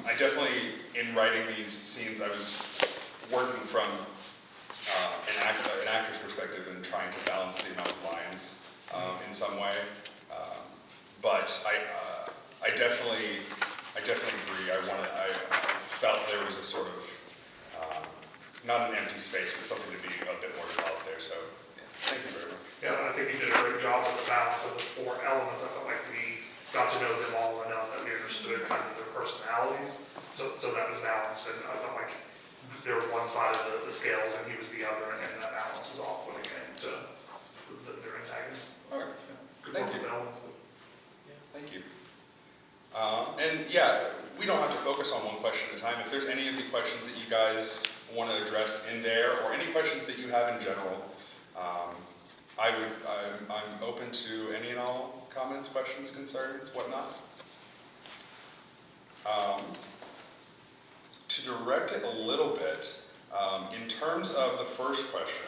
Speaker 9: I definitely, in writing these scenes, I was working from an actor's perspective and trying to balance the amount of lines in some way. But I definitely agree. I felt there was a sort of, not an empty space, but something to be a bit more developed there. So, yeah, thank you very much.
Speaker 10: Yeah, I think you did a great job with the balance of the four elements. I felt like we got to know them all enough that we understood kind of their personalities. So that was balanced, and I felt like they were one side of the scales and he was the other, and that balance was off when it came to their antagonists.
Speaker 9: All right,
Speaker 10: Good
Speaker 9: thank
Speaker 10: work
Speaker 9: you.
Speaker 10: with elements.
Speaker 9: Thank you. And yeah, we don't have to focus on one question at a time. If there's any of the questions that you guys want to address in there, or any questions that you have in general, I'm open to any and all comments, questions, concerns, whatnot. To direct it a little bit, in terms of the first question,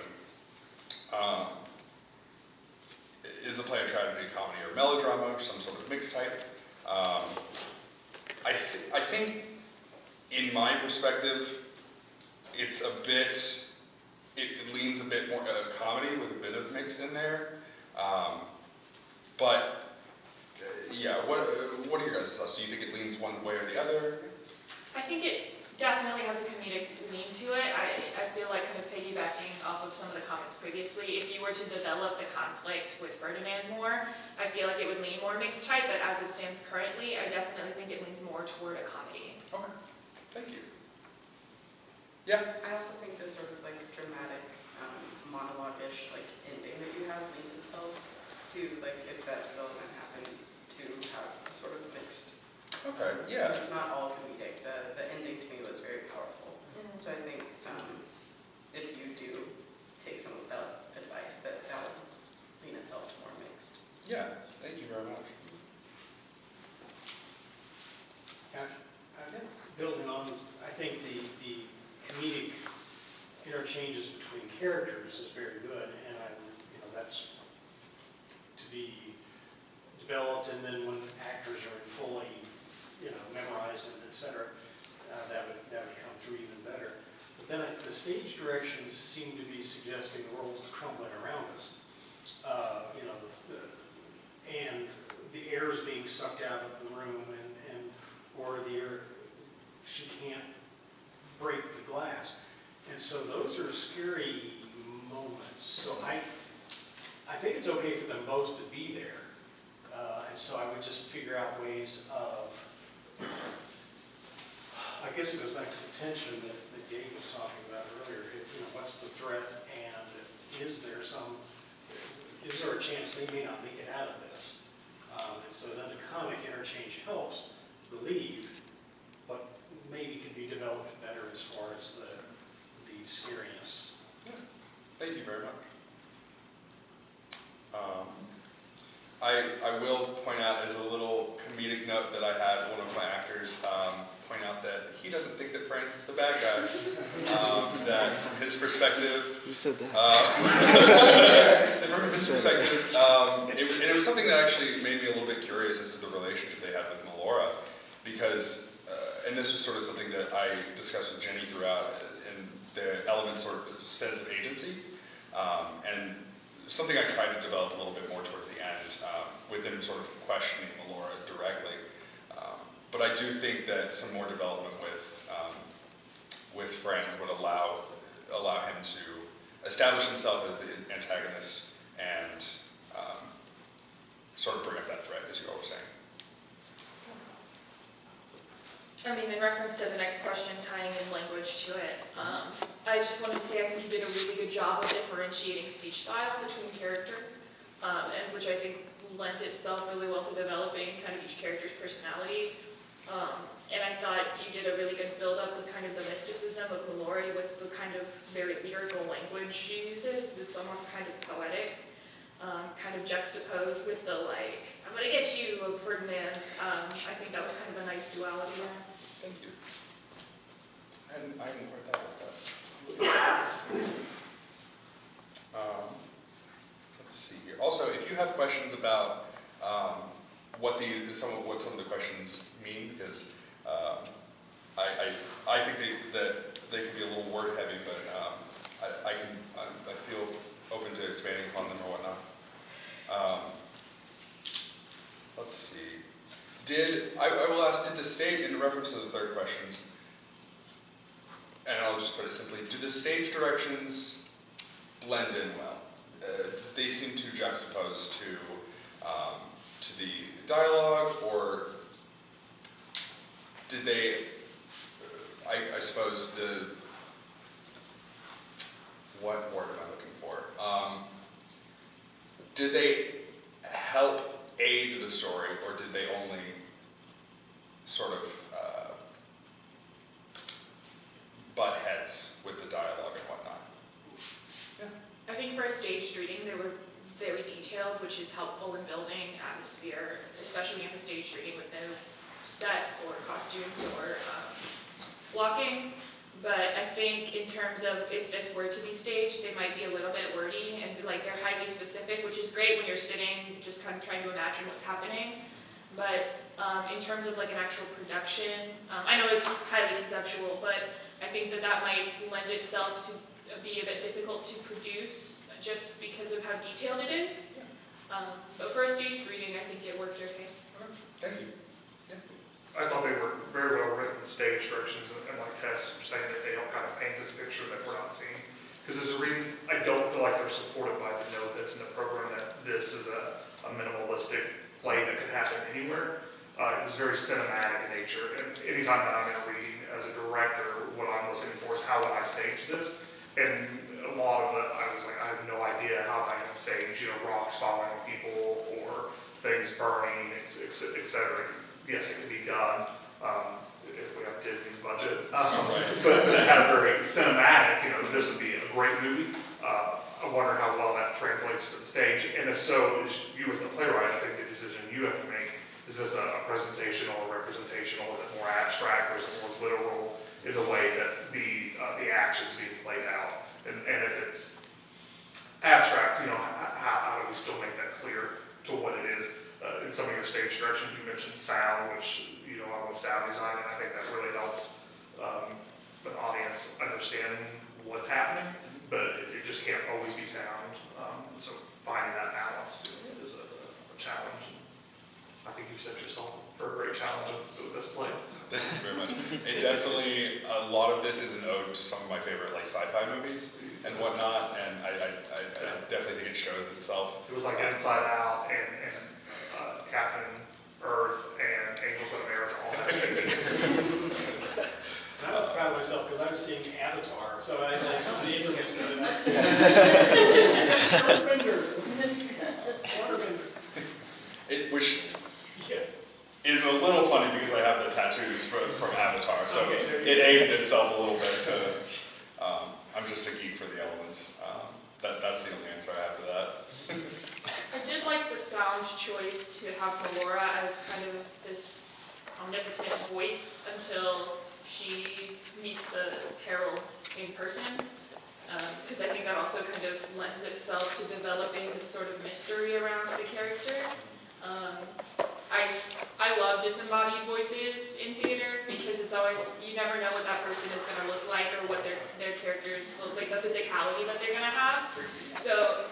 Speaker 9: is the play a tragedy, comedy, or melodrama, or some sort of mixed type? I think, in my perspective, it's a bit, it leans a bit more comedy with a bit of mix in there. But yeah, what are your guys' thoughts? Do you think it leans one way or the other?
Speaker 11: I think it definitely has a comedic lean to it. I feel like kind of piggybacking off of some of the comments previously, if you were to develop the conflict with Ferdinand more, I feel like it would lean more mixed type, but as it stands currently, I definitely think it leans more toward a comedy.
Speaker 9: Okay, thank you. Yeah?
Speaker 12: I also think the sort of like dramatic monologue-ish like ending that you have leads itself to like if that development happens to have a sort of mixed.
Speaker 9: Okay, yeah.
Speaker 12: It's not all comedic. The ending to me was very powerful. So I think if you do take some of that advice, that would lean itself to more mixed.
Speaker 9: Yeah, thank you very much.
Speaker 13: Building on, I think the comedic interchanges between characters is very good, and that's to be developed, and then when actors are fully, memorized and et cetera, that would come through even better. But then the stage directions seem to be suggesting the world is crumbling around us. And the air is being sucked out of the room, or the air, she can't break the glass. And so those are scary moments. So I think it's okay for them both to be there. And so I would just figure out ways of, I guess it goes back to the tension that Gabe was talking about earlier. What's the threat, and is there a chance they may not make it out of this? And so then the comic interchange helps relieve what maybe could be developed better as far as the scariness.
Speaker 9: Yeah. Thank you very much. I will point out as a little comedic note that I had one of my actors point out that he doesn't think that France is the bad guy. That from his perspective...
Speaker 2: Who said that?
Speaker 9: From his perspective, it was something that actually made me a little bit curious as to the relationship they had with Melora, because, and this was sort of something that I discussed with Jenny throughout, and the elements sort of sense of agency, and something I tried to develop a little bit more towards the end, with him sort of questioning Melora directly. But I do think that some more development with Franz would allow him to establish himself as the antagonist and sort of bring up that threat, as you all were saying.
Speaker 11: I mean, in reference to the next question, tying in language to it, I just wanted to say I think you did a really good job of differentiating speech style between character, and which I think lent itself really well to developing kind of each character's personality. And I thought you did a really good build-up with kind of the mysticism of Mallory with the kind of very lyrical language she uses. It's almost kind of poetic, kind of juxtaposed with the like, I'm gonna get you of Ferdinand. I think that was kind of a nice duality there.
Speaker 9: Thank you. And I hadn't quite thought about that. Let's see here. Also, if you have questions about what some of the questions mean, because I think that they can be a little word heavy, but I feel open to expanding upon them or whatnot. Let's see. I will ask, did the stage, in reference to the third questions, and I'll just put it simply, do the stage directions blend in well? They seem too juxtaposed to the dialogue, or did they, I suppose what word am I looking for? Did they help aid the story, or did they only sort of butt heads with the dialogue and whatnot?
Speaker 11: I think for a staged reading, they were very detailed, which is helpful in building atmosphere, especially in a staged reading with no set or costumes or blocking. But I think in terms of if this were to be staged, they might be a little bit wordy and like they're highly specific, which is great when you're sitting just kind of trying to imagine what's happening. But in terms of like an actual production, I know it's highly conceptual, but I think that that might lend itself to be a bit difficult to produce just because of how detailed it is. But for a stage reading, I think it worked okay.
Speaker 9: Thank you.
Speaker 10: I thought they were very well written stage directions, and like Tess was saying, that they help kind of paint this picture that we're not seeing. Because as a reading, I don't feel like they're supported by the note that's in the program that this is a minimalistic play that could happen anywhere. It was very cinematic in nature, and anytime that I'm in a reading as a director, what I'm listening for is how would I stage this? And a lot of it, I was like, I have no idea how I'm going to stage, rocks falling on people or things burning, et cetera. Yes, it can be done if we have Disney's budget. But it had a very cinematic, this would be a great movie. I wonder how well that translates to the stage. And if so, as you as the playwright, I think the decision you have to make, is this a presentational or representational? Is it more abstract or is it more literal in the way that the action's being played out? And if it's abstract, how do we still make that clear to what it is? In some of your stage directions, you mentioned sound, which, I love sound design, and I think that really helps the audience understanding what's happening, but it just can't always be sound. So finding that balance is a challenge. I think you've set yourself for a great challenge with this play. So.
Speaker 9: Thank you very much. It definitely, a lot of this is an ode to some of my favorite sci-fi movies and whatnot, and I definitely think it shows itself.
Speaker 10: It was like Inside Out and Captain Earth and Angels of America, all that.
Speaker 13: I was proud of myself because I was seeing Avatar, so I like the introduced me to that. Waterbender.
Speaker 9: Which
Speaker 13: Yeah.
Speaker 9: is a little funny because I have the tattoos from Avatar, so
Speaker 13: Okay,
Speaker 9: it aimed itself a little bit to, I'm just a geek for the elements. That's the only answer I have to that.
Speaker 11: I did like the sound choice to have Melora as kind of this omnipotent voice until she meets the perils in person. Because I think that also kind of lends itself to developing this sort of mystery around the character. I love disembodied voices in theater because it's always, you never know what that person is going to look like or what their characters look like, the physicality that they're going to have. So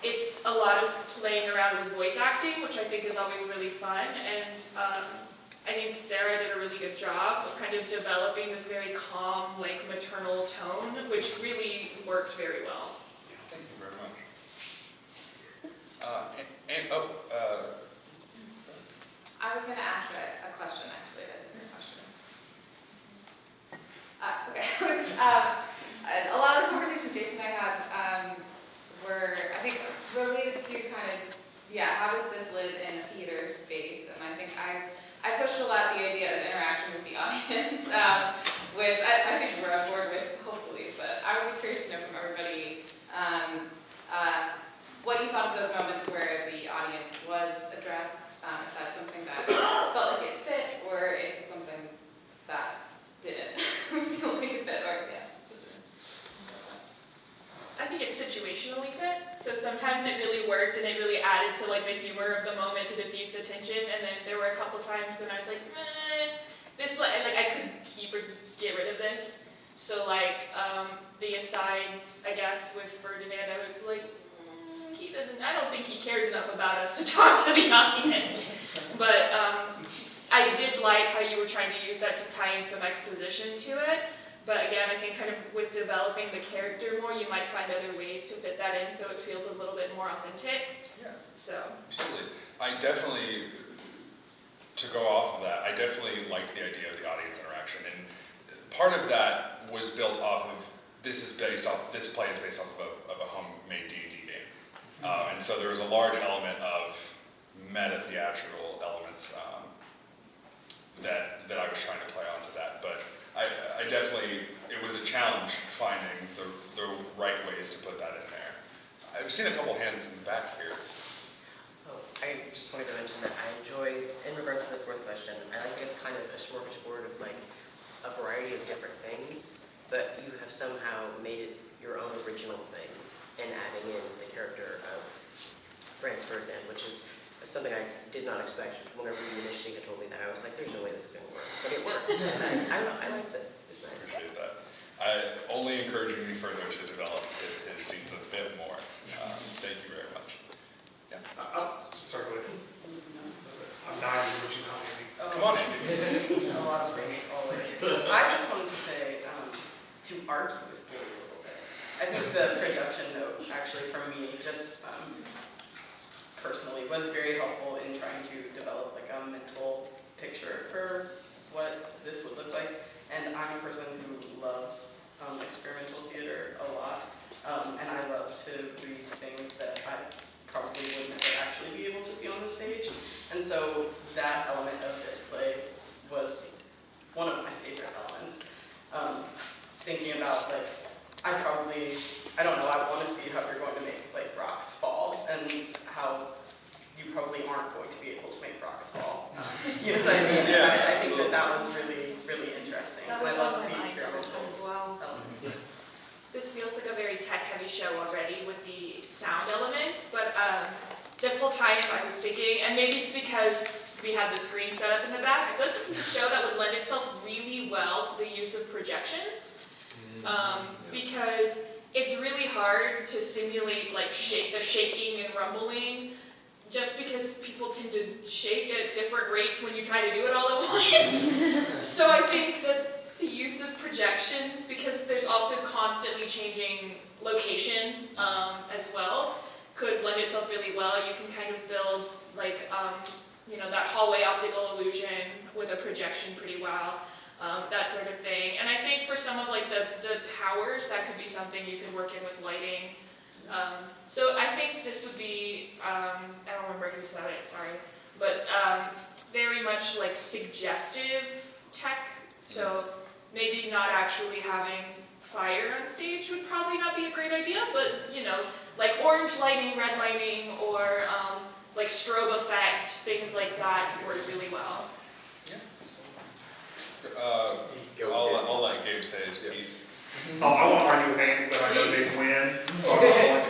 Speaker 11: it's a lot of playing around with voice acting, which I think is always really fun. And I think Sarah did a really good job of kind of developing this very calm, maternal tone, which really worked very well.
Speaker 9: Thank you very much.
Speaker 1: I was going to ask a question, actually, a different question. Okay. A lot of the conversations Jason and I had were, I think, related to kind of, how does this live in a theater space? And I think I pushed a lot the idea of interaction with the audience, which I think we're on board with, hopefully. But I would be curious to know from everybody what you thought of those moments where the audience was addressed. If that's something that felt like it fit, or if it's something that didn't feel like it fit, or just.
Speaker 11: I think it's situationally fit. So sometimes it really worked and it really added to the humor of the moment to diffuse the tension. And then there were a couple times when I was like, this I couldn't keep or get rid of this. So the asides, I guess, with Ferdinand, I was like, I don't think he cares enough about us to talk to the audience. But I did like how you were trying to use that to tie in some exposition to it. But again, I think kind of with developing the character more, you might find other ways to fit that in so it feels a little bit more authentic.
Speaker 9: Yeah.
Speaker 11: So.
Speaker 9: Absolutely. I definitely, to go off of that, I definitely liked the idea of the audience interaction. And part of that was built off of, this play is based off of a homemade D&D game. And so there was a large element of meta-theatrical elements that I was trying to play onto that. But I definitely, it was a challenge finding the right ways to put that in there. I've seen a couple hands in the back here.
Speaker 14: Oh, I just wanted to mention that I enjoy, in regards to the fourth question, I like that it's kind of a smorgasbord of a variety of different things. but you have somehow made it your own original thing and adding in the character of Franz Ferdinand, which is something I did not expect. Whenever you initially had told me that, I was like, there's no way this is going to work. But it worked. And I liked it. It was nice.
Speaker 9: Appreciate that. Only encouraging me further to develop his scenes a bit more. Thank you very much. Yeah.
Speaker 10: Sorry, go ahead. I'm dying to what you call me.
Speaker 9: Come on, Andy.
Speaker 12: A lot of space, always. I just wanted to say, to argue with Gabe a little bit. I think the production note, actually, for me, just personally, was very helpful in trying to develop like a mental picture for what this would look like. And I'm a person who loves experimental theater a lot, and I love to read things that I probably would never actually be able to see on the stage. And so that element of this play was one of my favorite elements. Thinking about like, I don't know, I want to see how you're going to make like rocks fall and how you probably aren't going to be able to make rocks fall. You know what I mean?
Speaker 9: Yeah,
Speaker 12: I think that was really, really interesting.
Speaker 11: That was
Speaker 12: I
Speaker 11: on
Speaker 12: love
Speaker 11: my
Speaker 12: the
Speaker 11: mind the whole
Speaker 12: experimental
Speaker 11: time as well.
Speaker 12: element.
Speaker 11: This feels like a very tech-heavy show already with the sound elements, but this whole time I was thinking, and maybe it's because we had the screen set up in the back, I feel like this is a show that would lend itself really well to the use of projections, because it's really hard to simulate like the shaking and rumbling, just because people tend to shake at different rates when you try to do it all at once. So I think that the use of projections, because there's also constantly changing location as well, could lend itself really well. You can kind of build like, that hallway optical illusion with a projection pretty well, that sort of thing. And I think for some of like the powers, that could be something you could work in with lighting. So I think this would be, I don't remember who said it, sorry, but very much like suggestive tech. So maybe not actually having fire on stage would probably not be a great idea, but like orange lighting, red lighting, or like strobe effect, things like that could work really well.
Speaker 9: I'll let Gabe say his piece.
Speaker 10: I won't argue with Andy, but I know they win, so I'm going to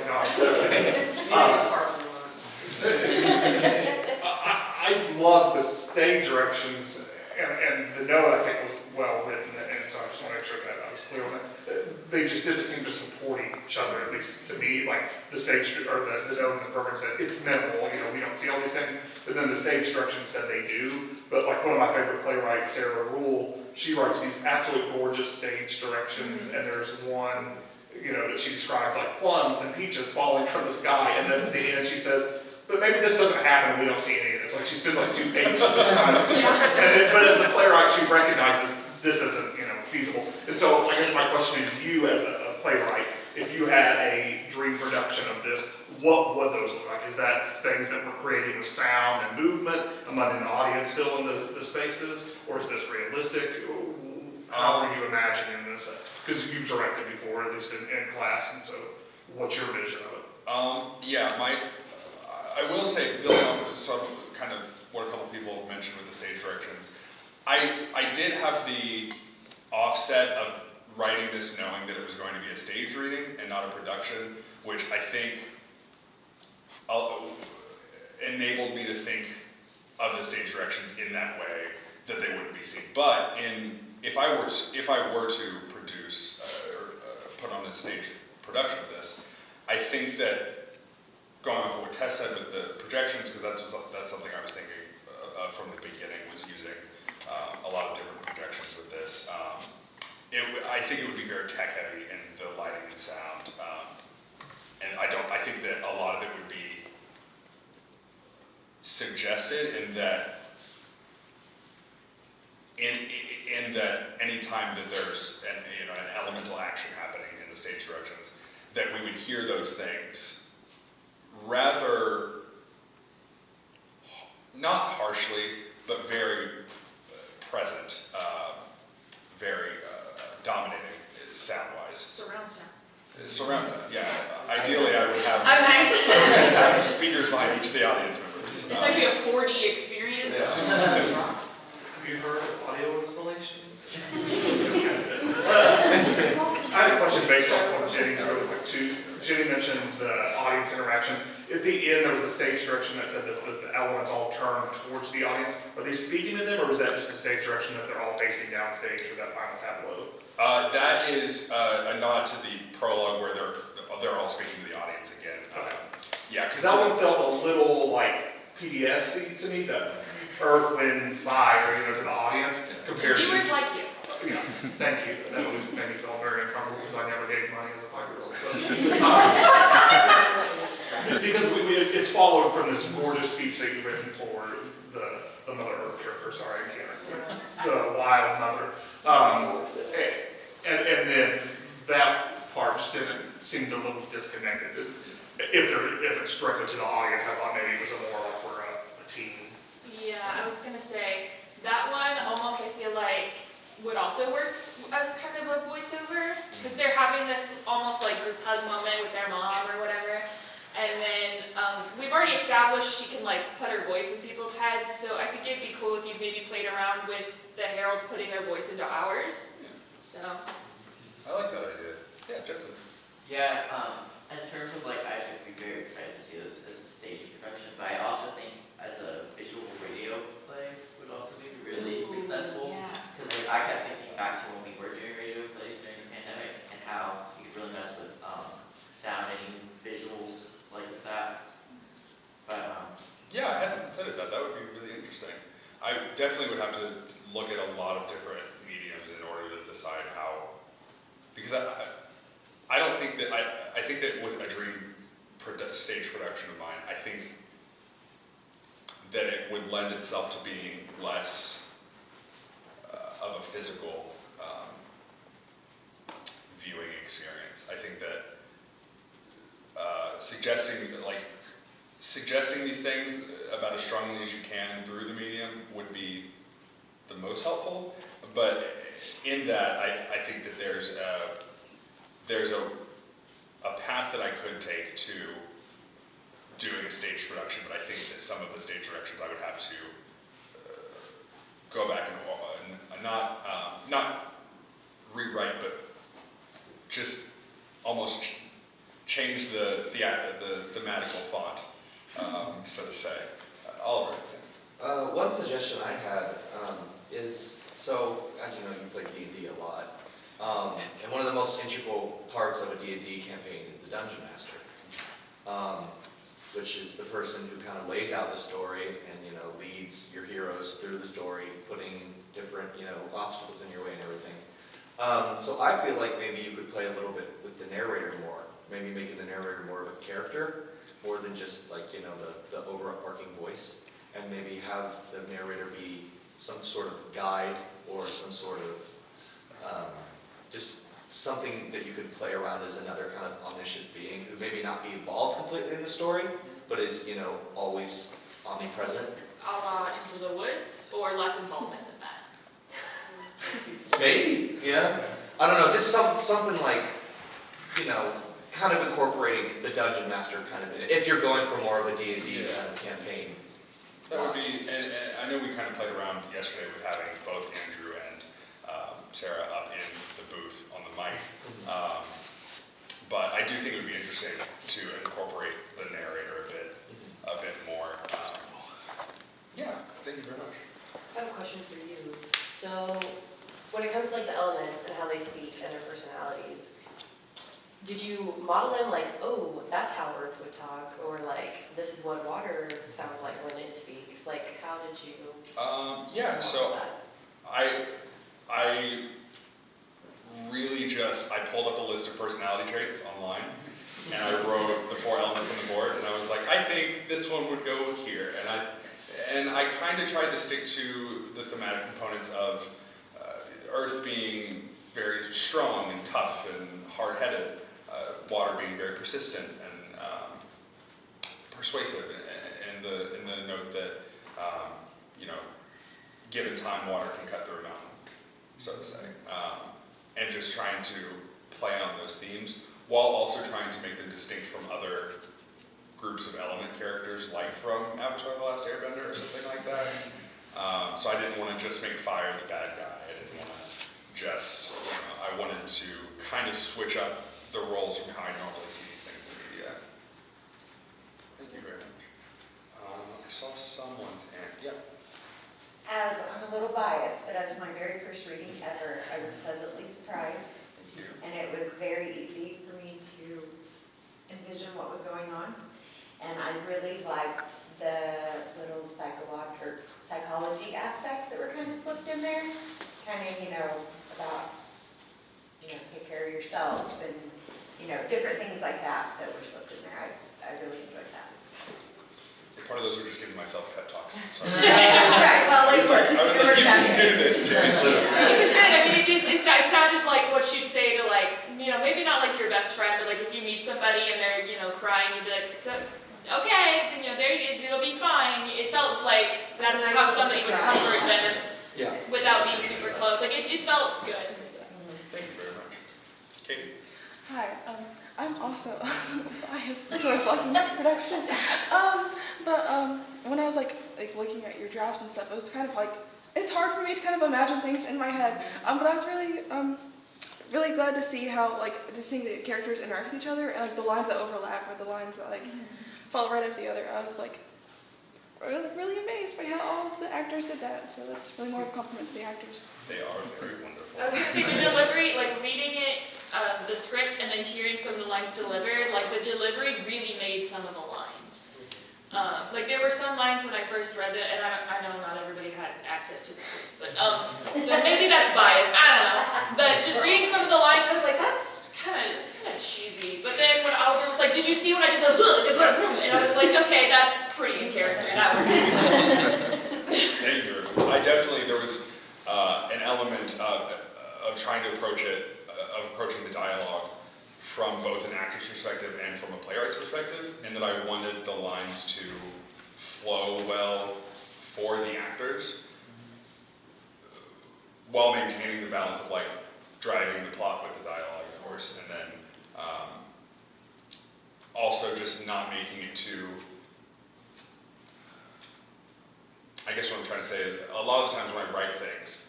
Speaker 10: I love the stage directions, and the note I think was well written, and so I just want to make sure that I was clear on that. They just didn't seem to support each other, at least to me. Like the stage, or the note in the program said it's minimal, we don't see all these things, but then the stage directions said they do. But like one of my favorite playwrights, Sarah Rule, she writes these absolutely gorgeous stage directions, and there's one, that she describes like plums and peaches falling from the sky, and then at the end she says, but maybe this doesn't happen and we don't see any of this. Like she spends like 2 pages describing it. But as a playwright, she recognizes this isn't, feasible. And so I guess my question to you as a playwright, if you had a dream production of this, what would those look like? Is that things that we're creating with sound and movement and letting the audience fill in the spaces? Or is this realistic? How are you imagining this? Because you've directed before, at least in class, and so what's your vision of it?
Speaker 9: I will say, building off of some kind of what a couple people mentioned with the stage directions, I did have the offset of writing this knowing that it was going to be a stage reading and not a production, which I think enabled me to think of the stage directions in that way that they wouldn't be seen. But if I were to produce or put on a stage production of this, I think that going off of what Tess said with the projections, because that's something I was thinking from the beginning, was using a lot of different projections with this. I think it would be very tech heavy in the lighting and sound, and I think that a lot of it would be suggested in that any time that there's an elemental action happening in the stage directions, that we would hear those things rather not harshly, but very present, very dominating sound-wise.
Speaker 11: Surround sound.
Speaker 9: Surround sound, yeah. Ideally, I would have
Speaker 11: Nice.
Speaker 9: have speakers behind each of the audience members.
Speaker 11: It's actually a 4D experience.
Speaker 10: Have you heard of audio installations? I had a question based on Jenny's really quick too. Jenny mentioned the audience interaction. At the end, there was a stage direction that said that the elements all turn towards the audience. Are they speaking to them, or was that just a stage direction that they're all facing down stage for that final tableau?
Speaker 9: That is a nod to the prologue where they're all speaking to the audience again. Yeah,
Speaker 10: Because that one felt a little like PBS to me, the Earth, Wind, Fire, to the audience compared to.
Speaker 11: Viewers like you.
Speaker 10: Yeah, thank you. That always made me feel very uncomfortable because I never gave money as a 5-year-old. Because it's followed from this gorgeous speech that you've written for the Mother Earth character. Sorry, I can't. The wild mother. And then that part just didn't seem a little disconnected. If it's directly to the audience, I thought maybe it was more like we're a team.
Speaker 11: Yeah, I was gonna say, that one almost I feel like would also work as kind of a voiceover, because they're having this almost like group hug moment with their mom or whatever. And then we've already established she can like put her voice in people's heads, so I think it'd be cool if you maybe played around with the heralds putting their voice into ours. So.
Speaker 9: I like that idea. Yeah, Jensen.
Speaker 15: Yeah, in terms of like, I would be very excited to see this as a stage production, but I also think as a visual radio play would also be really successful.
Speaker 11: Yeah.
Speaker 15: Because like, I kept thinking back to when we were doing radio plays during the pandemic and how you could really mess with sound and even visuals like that. But
Speaker 9: Yeah, I hadn't considered that. That would be really interesting. I definitely would have to look at a lot of different mediums in order to decide how, because I don't think that, I think that with a dream stage production of mine, I think that it would lend itself to being less of a physical viewing experience. I think that suggesting these things about as strongly as you can through the medium would be the most helpful. But in that, I think that there's a path that I could take to doing a stage production, but I think that some of the stage directions I would have to go back and not rewrite, but just almost change the thematical font, so to say. Oliver.
Speaker 16: One suggestion I had is, so as you know, you play D&D a lot, and one of the most integral parts of a D&D campaign is the Dungeon Master, which is the person who kind of lays out the story and leads your heroes through the story, putting different obstacles in your way and everything. So I feel like maybe you could play a little bit with the narrator more, maybe making the narrator more of a character, more than just like the overarching voice, and maybe have the narrator be some sort of guide or some sort of just something that you could play around as another kind of omniscient being who maybe not be involved completely in the story, but is always omnipresent.
Speaker 11: A la Into the Woods, or less involvement than that?
Speaker 16: Maybe, yeah. I don't know, just something like, kind of incorporating the Dungeon Master kind of in it, if you're going for more of a D&D kind of campaign.
Speaker 9: That would be, and I know we kind of played around yesterday with having both Andrew and Sarah up in the booth on the mic, but I do think it would be interesting to incorporate the narrator a bit more. Yeah, thank you very much.
Speaker 4: I have a question for you. So, when it comes to like the elements and how they speak and their personalities, did you model them like, oh, that's how Earth would talk, or like, this is what water sounds like when it speaks? Like, how did you?
Speaker 9: Yeah, so
Speaker 4: that?
Speaker 9: I really I pulled up a list of personality traits online, and I wrote the 4 elements on the board, and I was like, I think this one would go here, and I kind of tried to stick to the thematic components of Earth being very strong and tough and hard-headed, water being very persistent and persuasive, and the note that given time, water can cut through a mountain, so to say, and just trying to play on those themes while also trying to make them distinct from other groups of element characters, like from Avatar: The Last Airbender or something like that. So I didn't want to just make fire the bad guy. I didn't want to just, I wanted to kind of switch up the roles from how I normally see these things in media. Thank you very much. I saw someone's hand. Yeah.
Speaker 17: As I'm a little biased, but as my very first reading ever, I was pleasantly surprised.
Speaker 9: Thank you.
Speaker 17: And it was very easy for me to envision what was going on. And I really liked the little psychology aspects that were kind of slipped in there. Kind of, about, take care of yourself and, different things like that that were slipped in there. I really enjoyed that.
Speaker 9: Part of those were just giving myself pep talks. Sorry.
Speaker 17: Right, well,
Speaker 9: I was like, you can do this, Jace.
Speaker 11: It was good. I mean, it sounded like what you'd say to maybe not like your best friend, but like if you meet somebody and they're, crying, you'd be like, it's okay, then, there it is, it'll be fine. It felt like that's how somebody would comfort them without being super close. Like it felt good.
Speaker 9: Thank you very much. Katie?
Speaker 18: Hi, I'm also biased towards liking this production. But when I was like looking at your drafts and stuff, it was kind of like, it's hard for me to kind of imagine things in my head. But I was really glad to see how to see the characters interact with each other and the lines that overlap or the lines that fell right after the other. I was really amazed by how all of the actors did that. So that's really more of a compliment to the actors.
Speaker 9: They are very wonderful.
Speaker 11: I was gonna say the delivery, reading it, the script, and then hearing some of the lines delivered, the delivery really made some of the lines. There were some lines when I first read it, and I know not everybody had access to the script, but so maybe that's biased. I don't know. But just reading some of the lines, I was like, that's kind of cheesy. But then when Oliver was like, "Did you see when I did the hook?" And I was like, "Okay, that's pretty in character. That works."
Speaker 9: Thank you. There was an element of trying to approaching the dialogue from both an actor's perspective and from a playwright's perspective, and that I wanted the lines to flow well for the actors while maintaining the balance of driving the plot with the dialogue, of course, and then also just not making it too. I guess what I'm trying to say is a lot of the times when I write things,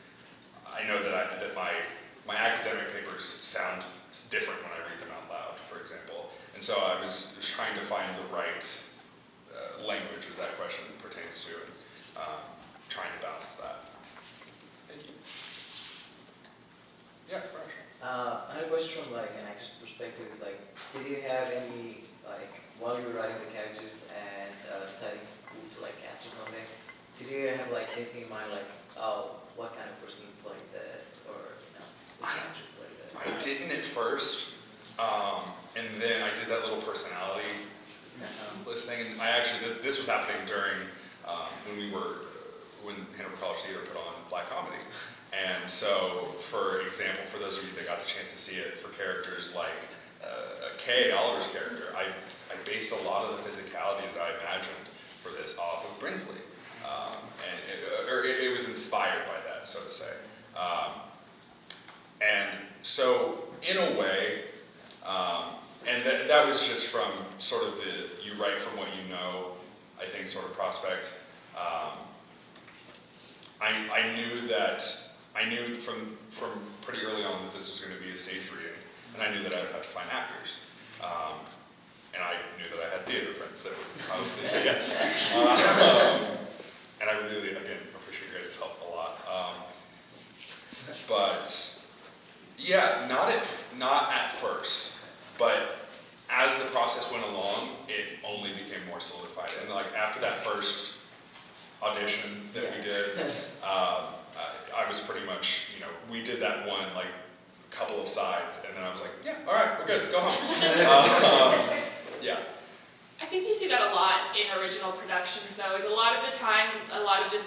Speaker 9: I know that my academic papers sound different when I read them out loud, for example. And so I was just trying to find the right language, as that question pertains to, and trying to balance that. Thank you. Yeah, Raj.
Speaker 19: I had a question from an actor's perspective. Is did you have any while you were writing the characters and deciding who to cast or something? Did you have anything in mind what kind of person would play this or which actor would play this?
Speaker 9: I didn't at first, and then I did that little personality list thing, and I actually this was happening during when Hanover College Theater put on Black Comedy. And so, for example, for those of you that got the chance to see it, for characters like Kay, Oliver's character, I based a lot of the physicality that I imagined for this off of Brinsley. And it was inspired by that, so to say. And so, in a way, and that was just from sort of you write from what you know, I think, sort of prospect. I knew from pretty early on that this was going to be a stage reading, and I knew that I would have to find actors. And I knew that I had theater friends that would probably say yes. And I really, again, appreciate your guys' help a lot. But yeah, not at first, but as the process went along, it only became more solidified. And after that first audition that we did, I was pretty much, we did that one couple of sides, and then I was like, yeah, all right, we're good, go home. Yeah.
Speaker 11: I think you see that a lot in original productions, though, is a lot of the time, a lot of just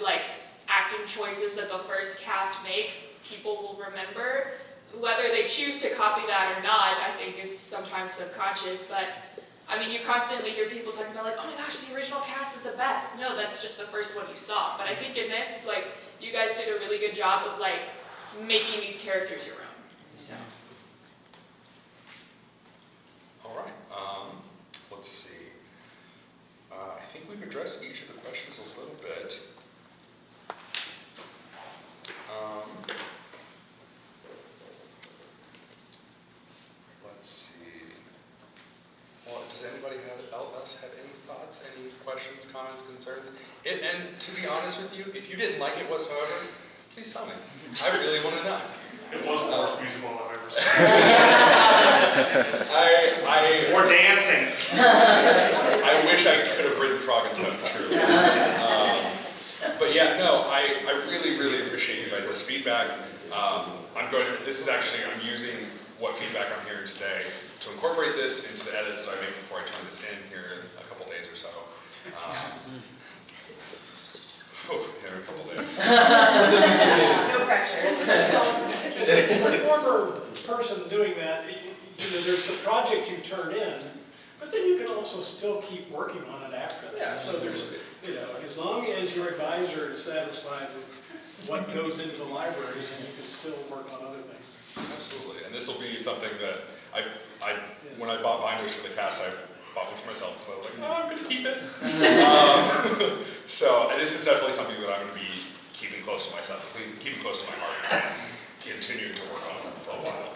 Speaker 11: acting choices that the first cast makes, people will remember. Whether they choose to copy that or not, I think is sometimes subconscious, but I mean, you constantly hear people talking about oh my gosh, the original cast is the best. No, that's just the first one you saw. But I think in this, you guys did a really good job of making these characters your own. So.
Speaker 9: All right. Let's see. I think we've addressed each of the questions a little bit. else have any thoughts, any questions, comments, concerns? And to be honest with you, if you didn't like it whatsoever, please tell me. I really want to know.
Speaker 10: It was the worst musical I've ever seen.
Speaker 9: Or dancing. I wish I could have written Frog and Toad, truly. But yeah, no, I really, really appreciate you guys' feedback. I'm using what feedback I'm hearing today to incorporate this into the edits that I make before I turn this in here in a couple days or so. In a couple days.
Speaker 17: No pressure.
Speaker 13: As a former person doing that, there's a project you turn in, but then you can also still keep working on it after that.
Speaker 9: Yeah,
Speaker 13: so there's, as long as your advisor is satisfied with what goes into the library, then you can still work on other things.
Speaker 9: Absolutely, and this will be something that when I bought binders for the cast, I bought one for myself because I was like, oh, I'm going to keep it. And this is definitely something that I'm going to be keeping close to myself, keeping close to my heart, and continuing to work on for a while.